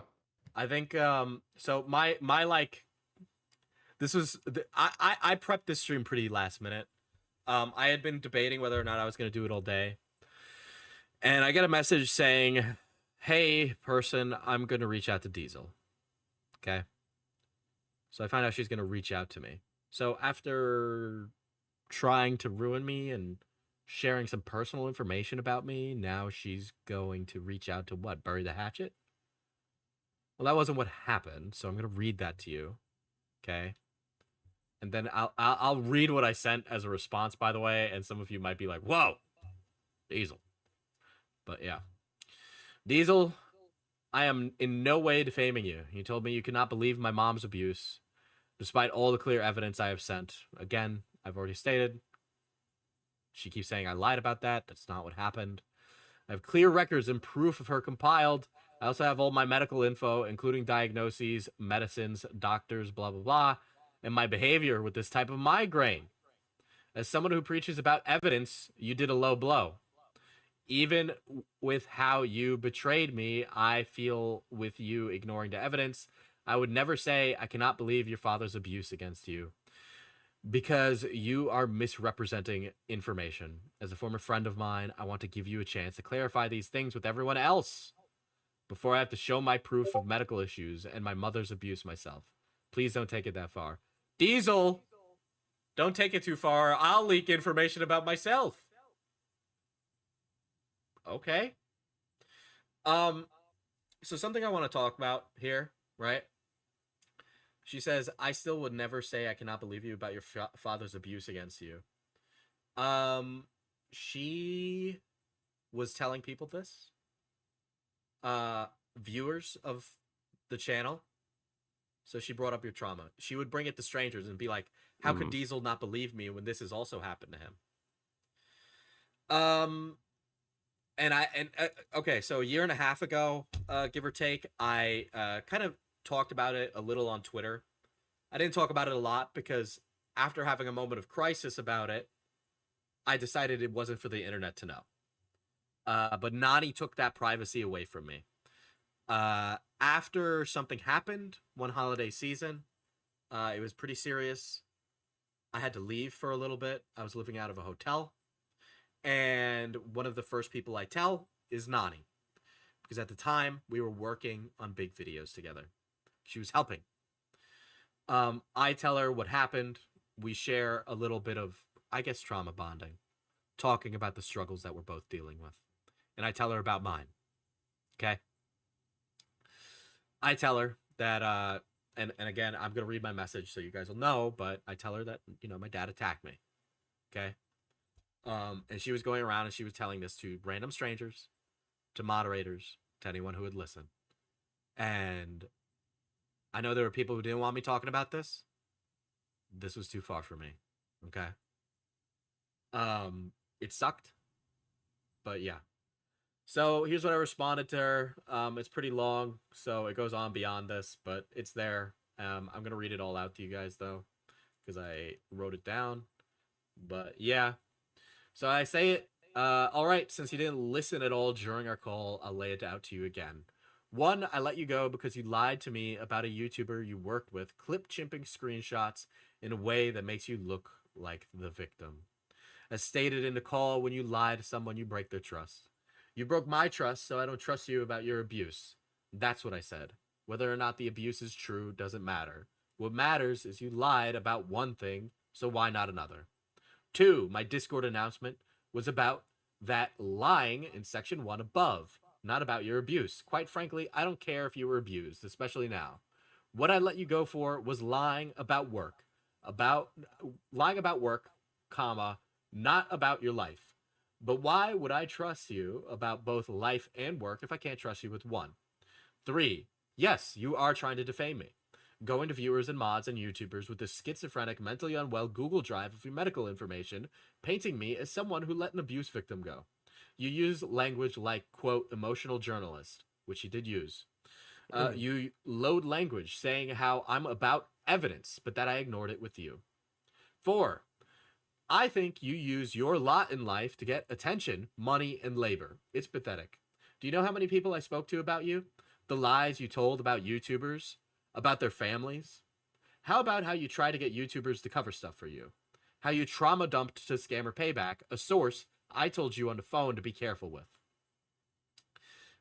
I think so my like this was I prepped this stream pretty last minute. I had been debating whether or not I was going to do it all day. And I get a message saying, "Hey, person, I'm going to reach out to Diesel." Okay? So I find out she's going to reach out to me. So after trying to ruin me and sharing some personal information about me, now she's going to reach out to what? Bury the hatchet? Well, that wasn't what happened, so I'm going to read that to you. Okay? And then I'll read what I sent as a response, by the way, and some of you might be like, "Whoa, Diesel." But yeah. Diesel, I am in no way defaming you. You told me you could not believe my mom's abuse, despite all the clear evidence I have sent. Again, I've already stated. She keeps saying I lied about that. That's not what happened. I have clear records and proof of her compiled. I also have all my medical info, including diagnoses, medicines, doctors, blah, blah, blah, and my behavior with this type of migraine. As someone who preaches about evidence, you did a low blow. Even with how you betrayed me, I feel with you ignoring the evidence, I would never say I cannot believe your father's abuse against you, because you are misrepresenting information. As a former friend of mine, I want to give you a chance to clarify these things with everyone else before I have to show my proof of medical issues and my mother's abuse myself. Please don't take it that far. Diesel, don't take it too far. I'll leak information about myself. Okay. So something I want to talk about here, right? She says, I still would never say I cannot believe you about your father's abuse against you. She was telling people this. Viewers of the channel. So she brought up your trauma. She would bring it to strangers and be like, how could Diesel not believe me when this has also happened to him? Okay, so a year and a half ago, give or take, I kind of talked about it a little on Twitter. I didn't talk about it a lot because after having a moment of crisis about it, I decided it wasn't for the internet to know. But Nani took that privacy away from me. After something happened one holiday season, it was pretty serious. I had to leave for a little bit. I was living out of a hotel. And one of the first people I tell is Nani. Because at the time, we were working on big videos together. She was helping. I tell her what happened. We share a little bit of, I guess, trauma bonding. Talking about the struggles that we're both dealing with. And I tell her about mine. Okay? I tell her that, and again, I'm going to read my message so you guys will know, but I tell her that, my dad attacked me. Okay? And she was going around and she was telling this to random strangers, to moderators, to anyone who would listen. And I know there were people who didn't want me talking about this. This was too far for me. Okay? It sucked. But yeah. So here's what I responded to her. It's pretty long, so it goes on beyond this, but it's there. I'm going to read it all out to you guys, though, because I wrote it down. But yeah. So I say it All right, since you didn't listen at all during our call, I'll lay it out to you again. One, I let you go because you lied to me about a YouTuber you worked with, clip chimping screenshots in a way that makes you look like the victim. As stated in the call, when you lie to someone, you break their trust. You broke my trust, so I don't trust you about your abuse. That's what I said. Whether or not the abuse is true doesn't matter. What matters is you lied about one thing, so why not another? Two, my Discord announcement was about that lying in section 1 above, not about your abuse. Quite frankly, I don't care if you were abused, especially now. What I let you go for was lying about work, comma, not about your life. But why would I trust you about both life and work if I can't trust you with one? Three, yes, you are trying to defame me. Going to viewers and mods and YouTubers with a schizophrenic, mentally unwell Google Drive of your medical information, painting me as someone who let an abuse victim go. You use language like, quote, emotional journalist, which you did use. You load language saying how I'm about evidence, but that I ignored it with you. Four, I think you use your lot in life to get attention, money, and labor. It's pathetic. Do you know how many people I spoke to about you? The lies you told about YouTubers? About their families? How about how you try to get YouTubers to cover stuff for you? How you trauma dumped to Scammer Payback, a source I told you on the phone to be careful with.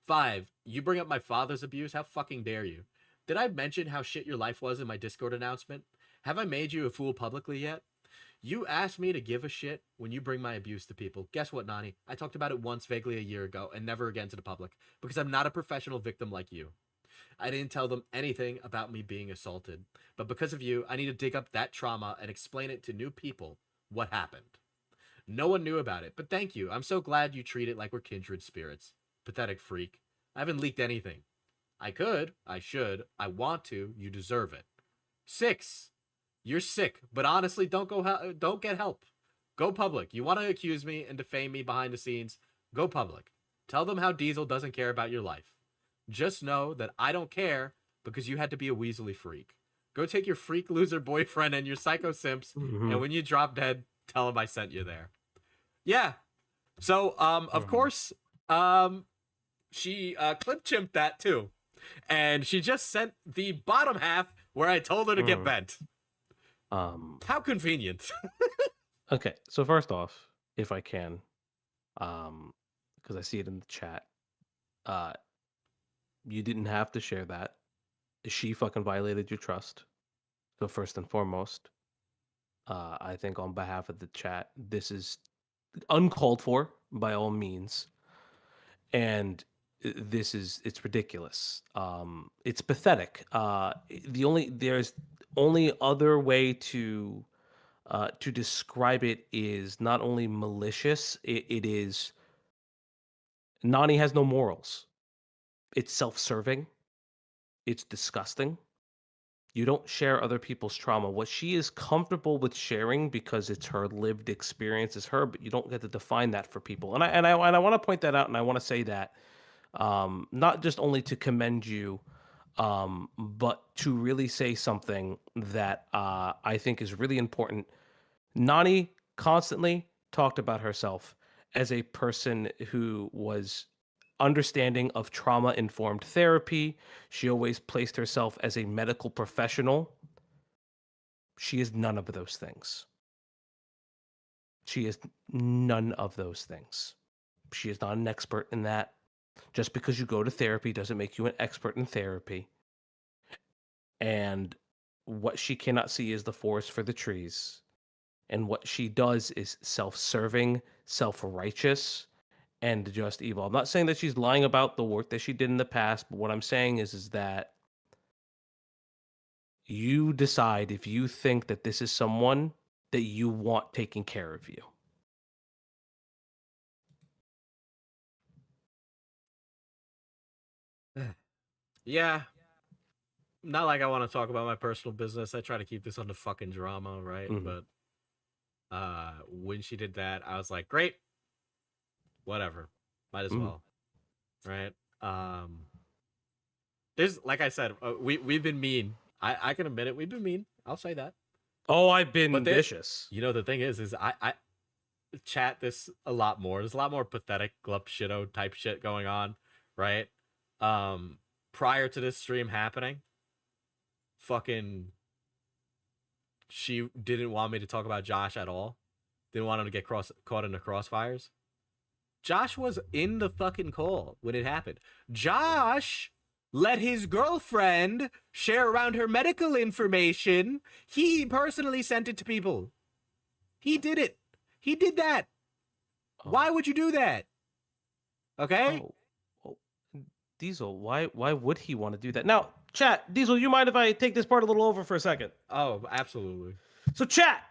5. You bring up my father's abuse? How fucking dare you? Did I mention how shit your life was in my Discord announcement? Have I made you a fool publicly yet? You asked me to give a shit when you bring my abuse to people. Guess what, Nani? I talked about it once vaguely a year ago and never again to the public because I'm not a professional victim like you. I didn't tell them anything about me being assaulted, but because of you, I need to dig up that trauma and explain it to new people what happened. No one knew about it, but thank you. I'm so glad you treat it like we're kindred spirits. Pathetic freak. I haven't leaked anything. I could, I should, I want to, you deserve it. 6. You're sick, but honestly, don't get help. Go public. You want to accuse me and defame me behind the scenes? Go public. Tell them how Diesel doesn't care about your life. Just know that I don't care because you had to be a weaselly freak. Go take your freak loser boyfriend and your psycho simps, and when you drop dead, tell them I sent you there. Yeah. So, of course, she clip chimped that too. And she just sent the bottom half where I told her to get bent. How convenient. Okay, so first off, if I can, because I see it in the chat, you didn't have to share that. She fucking violated your trust. So first and foremost, I think on behalf of the chat, this is uncalled for by all means, and it's ridiculous. It's pathetic. There's only other way to describe it is not only malicious, it is Nani has no morals. It's self-serving. It's disgusting. You don't share other people's trauma. What she is comfortable with sharing because it's her lived experience is her, but you don't get to define that for people. And I want to point that out, and I want to say that not just only to commend you, but to really say something that I think is really important. Nani constantly talked about herself as a person who was understanding of trauma-informed therapy. She always placed herself as a medical professional. She is none of those things. She is none of those things. She is not an expert in that. Just because you go to therapy doesn't make you an expert in therapy. And what she cannot see is the forest for the trees. And what she does is self-serving, self-righteous, and just evil. I'm not saying that she's lying about the work that she did in the past, but what I'm saying is that you decide if you think that this is someone that you want taking care of you. Yeah. Not like I want to talk about my personal business. I try to keep this on the fucking drama, right? Mhm. But when she did that, I was like, great. Whatever. Might as well. Right? There's, like I said, we've been mean. I can admit it. We've been mean. I'll say that. Oh, I've been But vicious. You know, the thing is I chat this a lot more. There's a lot more pathetic glup shitto type shit going on, right? Prior to this stream happening, fucking she didn't want me to talk about Josh at all. Didn't want him to get caught in the crossfires. Josh was in the fucking call when it happened. Josh let his girlfriend share around her medical information. He personally sent it to people. He did it. He did that. Why would you do that? Okay? Diesel, why would he want to do that? Now, chat, Diesel, you mind if I take this part a little over for a second? Oh, absolutely. So, chat,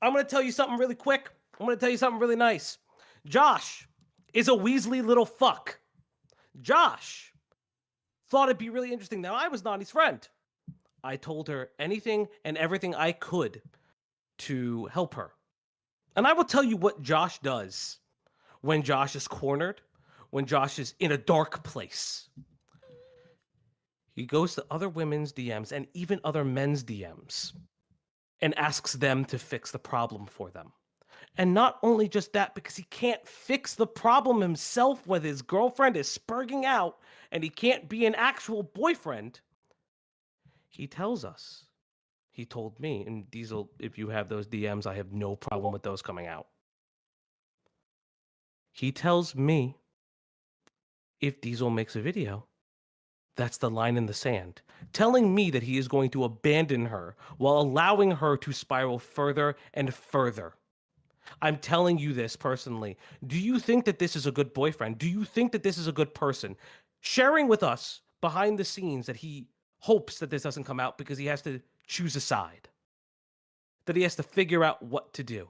I'm going to tell you something really quick. I'm going to tell you something really nice. Josh is a Weasley little fuck. Josh thought it'd be really interesting. Now, I was Nani's friend. I told her anything and everything I could to help her. And I will tell you what Josh does when Josh is cornered, when Josh is in a dark place. He goes to other women's DMs and even other men's DMs and asks them to fix the problem for them. And not only just that, because he can't fix the problem himself when his girlfriend is spurging out and he can't be an actual boyfriend, he tells us. He told me, and Diesel, if you have those DMs, I have no problem with those coming out. He tells me if Diesel makes a video, that's the line in the sand, telling me that he is going to abandon her while allowing her to spiral further and further. I'm telling you this personally. Do you think that this is a good boyfriend? Do you think that this is a good person? Sharing with us behind the scenes that he hopes that this doesn't come out because he has to choose a side, that he has to figure out what to do.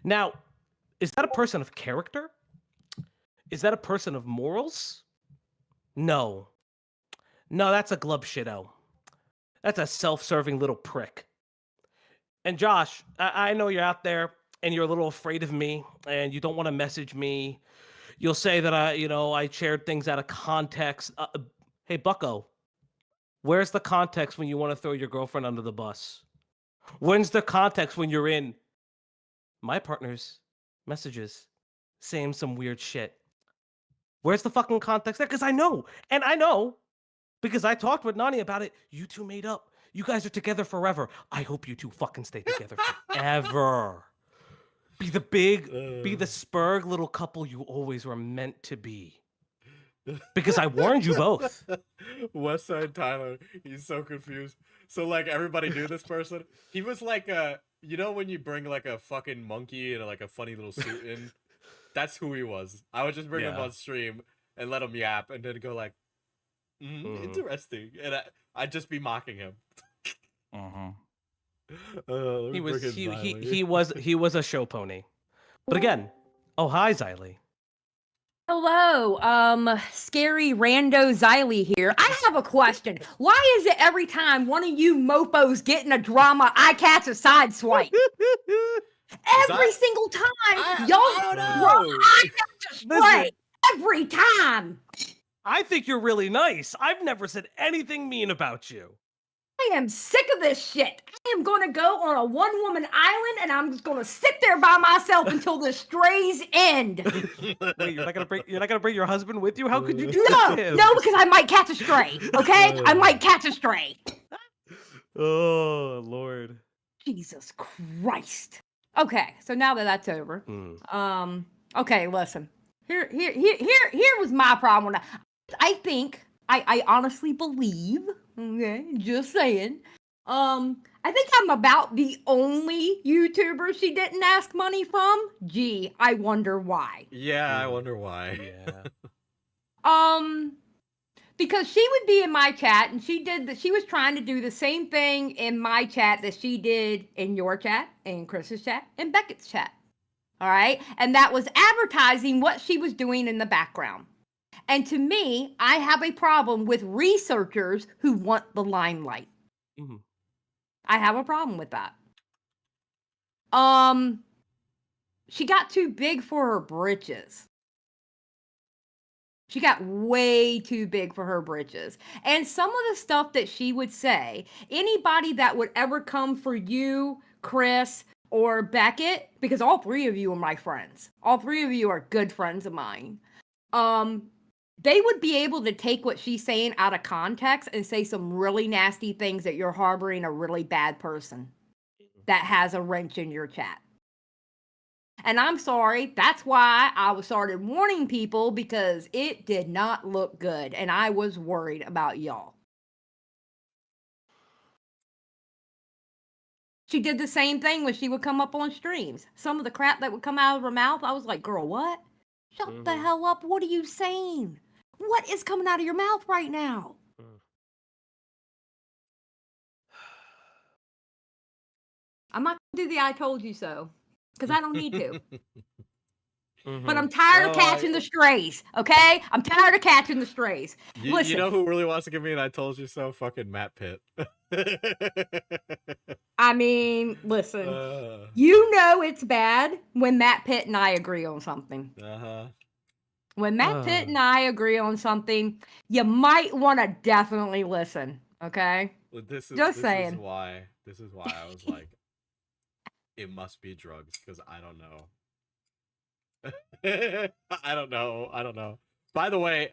Now, is that a person of character? Is that a person of morals? No. No, that's a glub shitto. That's a self-serving little prick. And Josh, I know you're out there and you're a little afraid of me and you don't want to message me. You'll say that I shared things out of context. Hey, Bucko, where's the context when you want to throw your girlfriend under the bus? When's the context when you're in my partner's messages saying some weird shit? Where's the fucking context there? Because I know, and I know, because I talked with Nani about it. You two made up. You guys are together forever. I hope you two fucking stay together forever. Be the spurg little couple you always were meant to be. Because I warned you both. Westside Tyler, he's so confused. So like everybody knew this person. He was like when you bring like a fucking monkey in like a funny little suit in. That's who he was. I would just bring him on stream and let him yap, and then go like, interesting, and I'd just be mocking him. He was a show pony. But again, oh hi Xylee. Hello, scary rando Xylee here. I have a question. Why is it every time one of you mofos get in a drama, I catch a side swipe? Every single time, y'all I catch a swipe. Every time. I think you're really nice. I've never said anything mean about you. I am sick of this shit. I am going to go on a one-woman island, and I'm just going to sit there by myself until the strays end. Wait, you're not gonna bring your husband with you? How could you do that? No, because I might catch a stray. Okay, I might catch a stray. Oh Lord. Jesus Christ. Okay, so now that that's over, okay, listen. Here was my problem. I think, I honestly believe, okay, just saying, I think I'm about the only YouTuber she didn't ask money from. Gee, I wonder why. Yeah, I wonder why. Yeah. Because she would be in my chat, and she was trying to do the same thing in my chat that she did in your chat, in Chris's chat, and Beckett's chat. All right? And that was advertising what she was doing in the background. And to me, I have a problem with researchers who want the limelight. Mm-hmm. I have a problem with that. She got too big for her britches. She got way too big for her britches. And some of the stuff that she would say, anybody that would ever come for you, Chris, or Beckett, because all three of you are my friends. All three of you are good friends of mine. They would be able to take what she's saying out of context and say some really nasty things that you're harboring a really bad person that has a wrench in your chat. And I'm sorry, that's why I started warning people, because it did not look good and I was worried about y'all. She did the same thing when she would come up on streams. Some of the crap that would come out of her mouth, I was like, girl, what? Shut the hell up. What are you saying? What is coming out of your mouth right now? I'm not going to do the I told you so, because I don't need to. But I'm tired of catching the strays, okay? I'm tired of catching the strays. You know who really wants to give me an I told you so? Fucking Matt Pitt. I mean, listen. You know it's bad when Matt Pitt and I agree on something. When Matt Pitt and I agree on something, you might want to definitely listen, okay? Well, this saying. This is why I was like, it must be drugs, because I don't know. I don't know. By the way,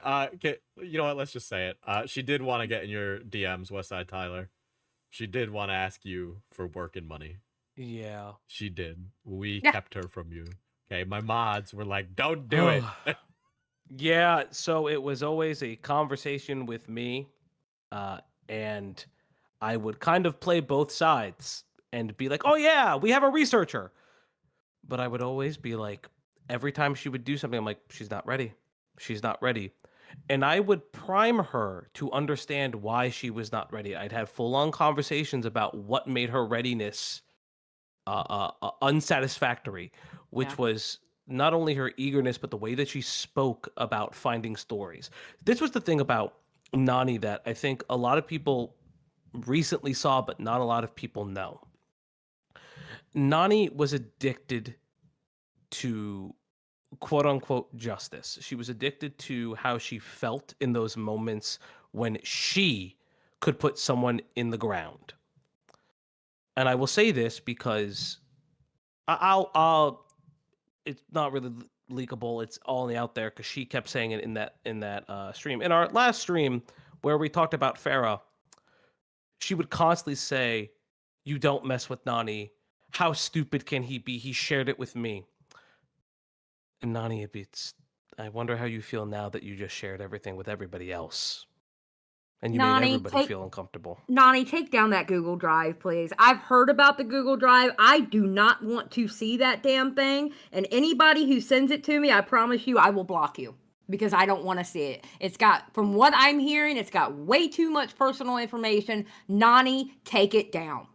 you know what? Let's just say it. She did want to get in your DMs, Westside Tyler. She did want to ask you for work and money. Yeah. She did. We kept her from you. Okay, my mods were like, don't do it. Yeah, so it was always a conversation with me, and I would kind of play both sides and be like, oh yeah, we have a researcher. But I would always be like, every time she would do something, I'm like, she's not ready. She's not ready. And I would prime her to understand why she was not ready. I'd have full-on conversations about what made her readiness unsatisfactory, which was not only her eagerness, but the way that she spoke about finding stories. This was the thing about Nani that I think a lot of people recently saw, but not a lot of people know. Nani was addicted to quote unquote justice. She was addicted to how she felt in those moments when she could put someone in the ground. And I will say this because I'll it's not really leakable. It's all out there because she kept saying it in that stream. In our last stream where we talked about Farah, she would constantly say, "You don't mess with Nani. How stupid can he be? He shared it with me." And Nani, I wonder how you feel now that you just shared everything with everybody else, and you made everybody feel uncomfortable. Nani, take down that Google Drive, please. I've heard about the Google Drive. I do not want to see that damn thing. And anybody who sends it to me, I promise you, I will block you, because I don't want to see it. It's got, from what I'm hearing, it's got way too much personal information. Nani, take it down.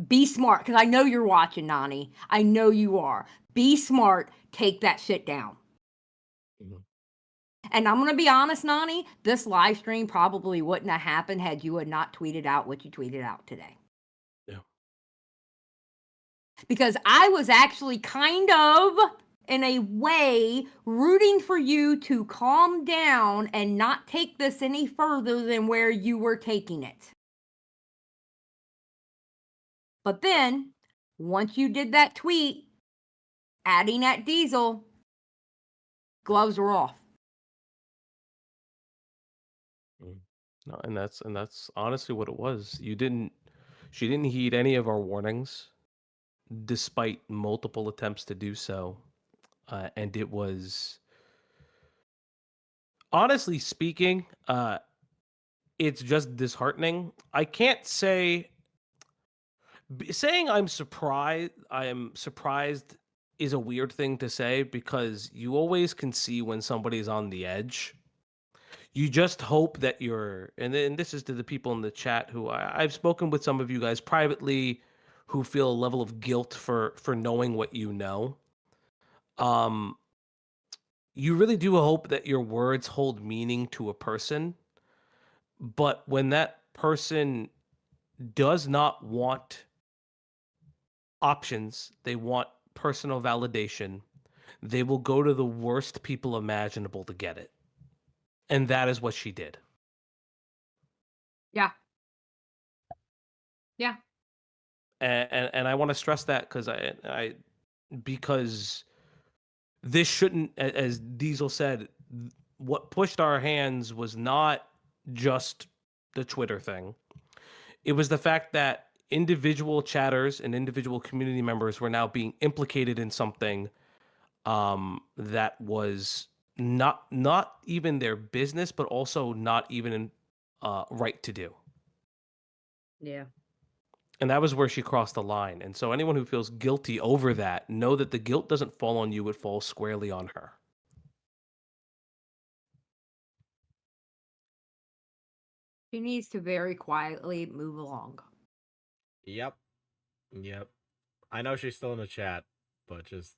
Be smart, because I know you're watching, Nani. I know you are. Be smart. Take that shit down. And I'm going to be honest, Nani, this live stream probably wouldn't have happened had you had not tweeted out what you tweeted out today. Yeah. Because I was actually kind of, in a way, rooting for you to calm down and not take this any further than where you were taking it. But then, once you did that tweet, adding at Diesel, gloves were off. No, and that's honestly what it was. She didn't heed any of our warnings, despite multiple attempts to do so, and it was, honestly speaking, it's just disheartening. I can't say saying I am surprised is a weird thing to say, because you always can see when somebody's on the edge. You just hope that and this is to the people in the chat who I've spoken with some of you guys privately who feel a level of guilt for knowing what you know. You really do hope that your words hold meaning to a person, but when that person does not want options, they want personal validation, they will go to the worst people imaginable to get it. And that is what she did. Yeah. Yeah. and I want to stress that because this shouldn't, as Diesel said, what pushed our hands was not just the Twitter thing. It was the fact that individual chatters and individual community members were now being implicated in something that was not even their business, but also not even right to do. Yeah. And that was where she crossed the line. And so anyone who feels guilty over that, know that the guilt doesn't fall on you, it falls squarely on her. She needs to very quietly move along. Yep. I know she's still in the chat, but just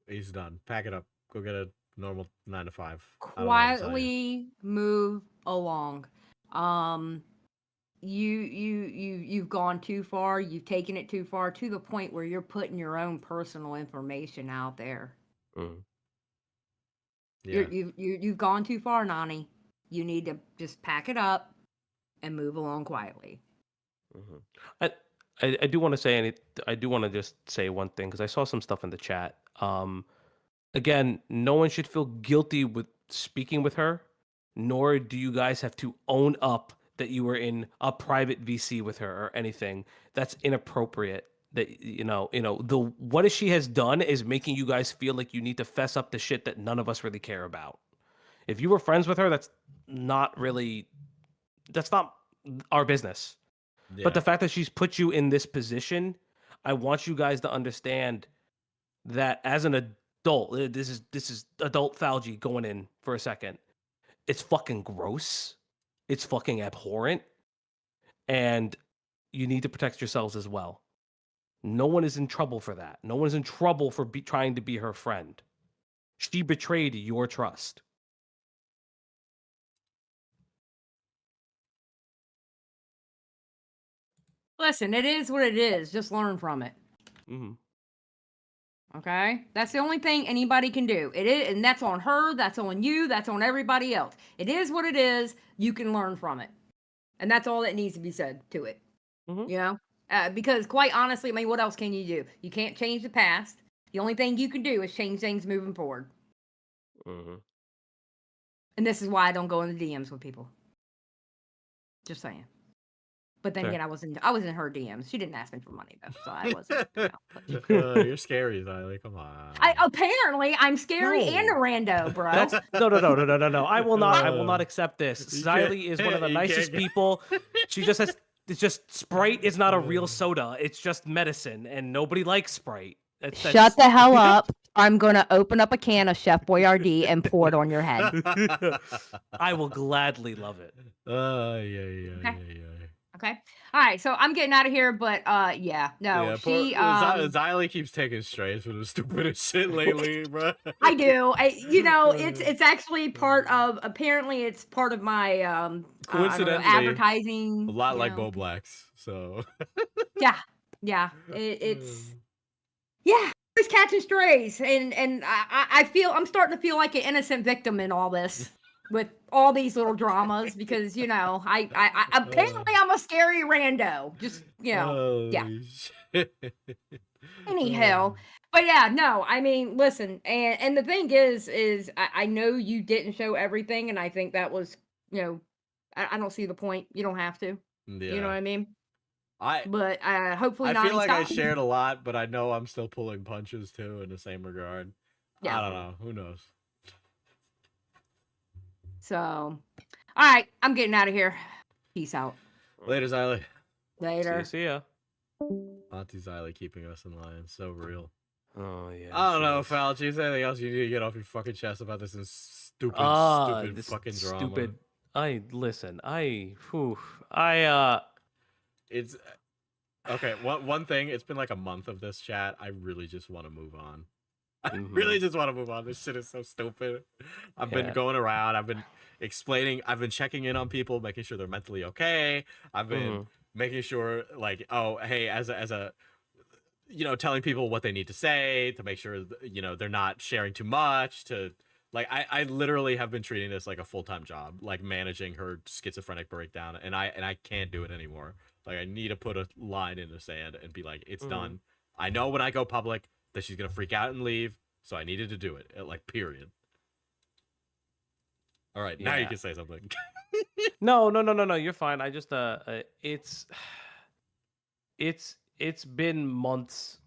he's done. Pack it up. Go get a normal 9 to 5. I don't know what to tell you. Quietly move along. You've gone too far. You've taken it too far to the point where you're putting your own personal information out there. Mm. Yeah. You've gone too far, Nani. You need to just pack it up and move along quietly. Mm-hmm. I do want to say I do want to just say one thing because I saw some stuff in the chat. Again, no one should feel guilty with speaking with her, nor do you guys have to own up that you were in a private VC with her or anything. That's inappropriate. That the what she has done is making you guys feel like you need to fess up the shit that none of us really care about. If you were friends with her, that's not our business. Yeah. But the fact that she's put you in this position, I want you guys to understand that as an adult, this is adult Falgi going in for a second. It's fucking gross. It's fucking abhorrent. And you need to protect yourselves as well. No one is in trouble for that. No one is in trouble for trying to be her friend. She betrayed your trust. Listen, it is what it is. Just learn from it. Mm-hmm. Okay? That's the only thing anybody can do. It is, and that's on her, that's on you, that's on everybody else. It is what it is. You can learn from it. And that's all that needs to be said to it. Mm-hmm. You know? Because quite honestly, I mean, what else can you do? You can't change the past. The only thing you can do is change things moving forward. Mm-hmm. And this is why I don't go in the DMs with people. Just saying. But then Fair. again, I was in her DMs. She didn't ask me for money though, so I wasn't. You're scary, Xylee. Come on. Apparently I'm scary and a rando, bro. No. I will not accept this. Xylee is one of the nicest people. She just has. It's just Sprite is not a real soda. It's just medicine, and nobody likes Sprite. Shut the hell up. I'm gonna open up a can of Chef Boyardee and pour it on your head. I will gladly love it. Yeah. Okay. All right. So I'm getting out of here, but yeah, no, Yeah, she Xylee keeps taking strays for the stupidest shit lately, bro. I do. It's actually part of. Apparently, it's part of my Coincidentally, advertising. A lot like Bo Black's. So. Yeah. It's it's catching strays, and I feel I'm starting to feel like an innocent victim in all this. With all these little dramas, because I apparently I'm a scary rando. Just yeah. Anyhow, but yeah, no, I mean, listen, and the thing is I know you didn't show everything, and I think that was I don't see the point. You don't have to. Yeah. You know what I mean? But hopefully I feel like I stopped. shared a lot, but I know I'm still pulling punches too in the same regard. Yeah. I don't know. Who knows? So, all right, I'm getting out of here. Peace out. Later, Xylee. Later. See ya. Auntie Xylee keeping us in line. So real. Oh yeah. I don't know, Fauci. Is there anything else you need to get off your fucking chest about this stupid this fucking drama? Stupid. It's okay. One thing. It's been like a month of this chat. I really just want to move on. I really just want to move on. This shit is so stupid. I've been going around. I've been explaining. I've been checking in on people, making sure they're mentally okay. I've been making sure, like, oh, hey, as a telling people what they need to say to make sure they're not sharing too much. To like, I literally have been treating this like a full-time job, like managing her schizophrenic breakdown, and I can't do it anymore. Like, I need to put a line in the sand and be like, it's Mhm. done. I know when I go public that she's gonna freak out and leave, so I needed to do it. Like, period. All right, now you Yeah. can say something. No, no, no, no, no. You're fine. I just it's been months.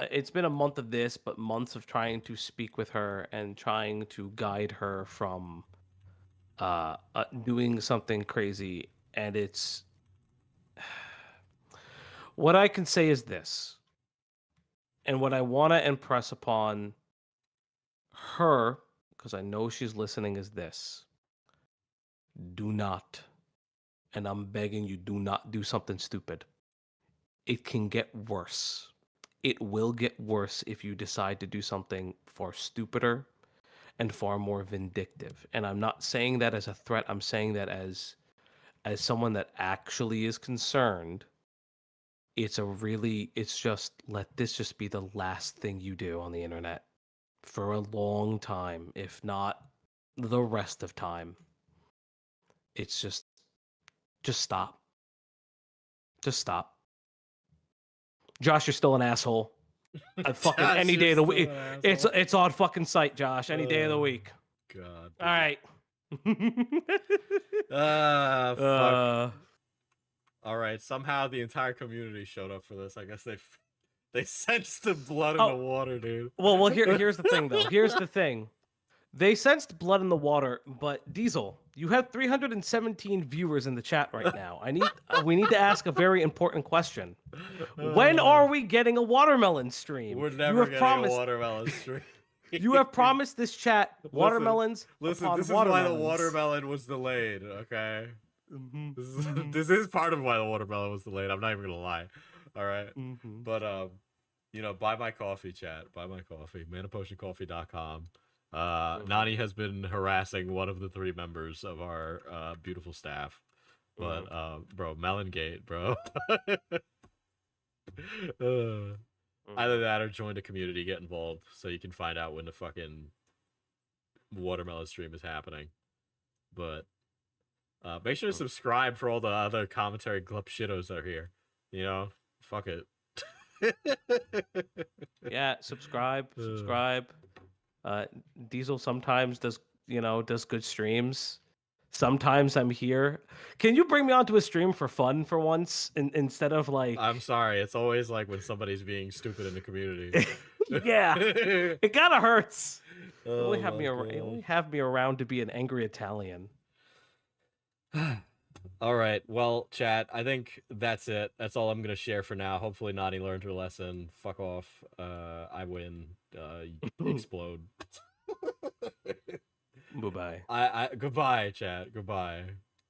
It's been a month of this, but months of trying to speak with her and trying to guide her from doing something crazy. And it's what I can say is this, and what I want to impress upon her, because I know she's listening, is this: do not, and I'm begging you, do not do something stupid. It can get worse. It will get worse if you decide to do something far stupider and far more vindictive. And I'm not saying that as a threat. I'm saying that as someone that actually is concerned. It's just, let this just be the last thing you do on the internet for a long time, if not the rest of time. It's just stop. Just stop. Josh, you're still an asshole. Fucking Josh, any you're day of the still week. an It's asshole. on fucking site, Josh. Any day of the week. God. All right. Ah, fuck. uh, All right. Somehow the entire community showed up for this. I guess they sensed the blood in the Oh. water, dude. well, here's the thing, though. Here's the thing. They sensed blood in the water, but Diesel, you have 317 viewers in the chat right now. We need to ask a very important question. When are we getting a watermelon stream? We're You never have getting promised. a watermelon stream. You have promised this chat watermelons Listen, upon this is why the watermelons. watermelon was delayed. Okay. Mhm, This is part of why the watermelon was delayed. I'm not even gonna lie. All right. mhm. But buy my coffee, chat. Buy my coffee. Manapotioncoffee.com. Nani has been harassing one of the 3 members of our beautiful staff. But bro, Melongate, bro. Either that or join the community, get involved, so you can find out when the fucking watermelon stream is happening. But make sure to subscribe for all the other commentary glup shittos that are here. You know, fuck it. Yeah, subscribe. Diesel sometimes does good streams. Sometimes I'm here. Can you bring me onto a stream for fun for once, instead of like? I'm sorry. It's always like when somebody's being stupid in the community. Yeah, it kind of hurts. You only have my you God. only have me around to be an angry Italian. All right. Well, chat, I think that's it. That's all I'm going to share for now. Hopefully Nani learned her lesson. Fuck off. I win. Explode. Bye-bye. Goodbye, chat. Goodbye.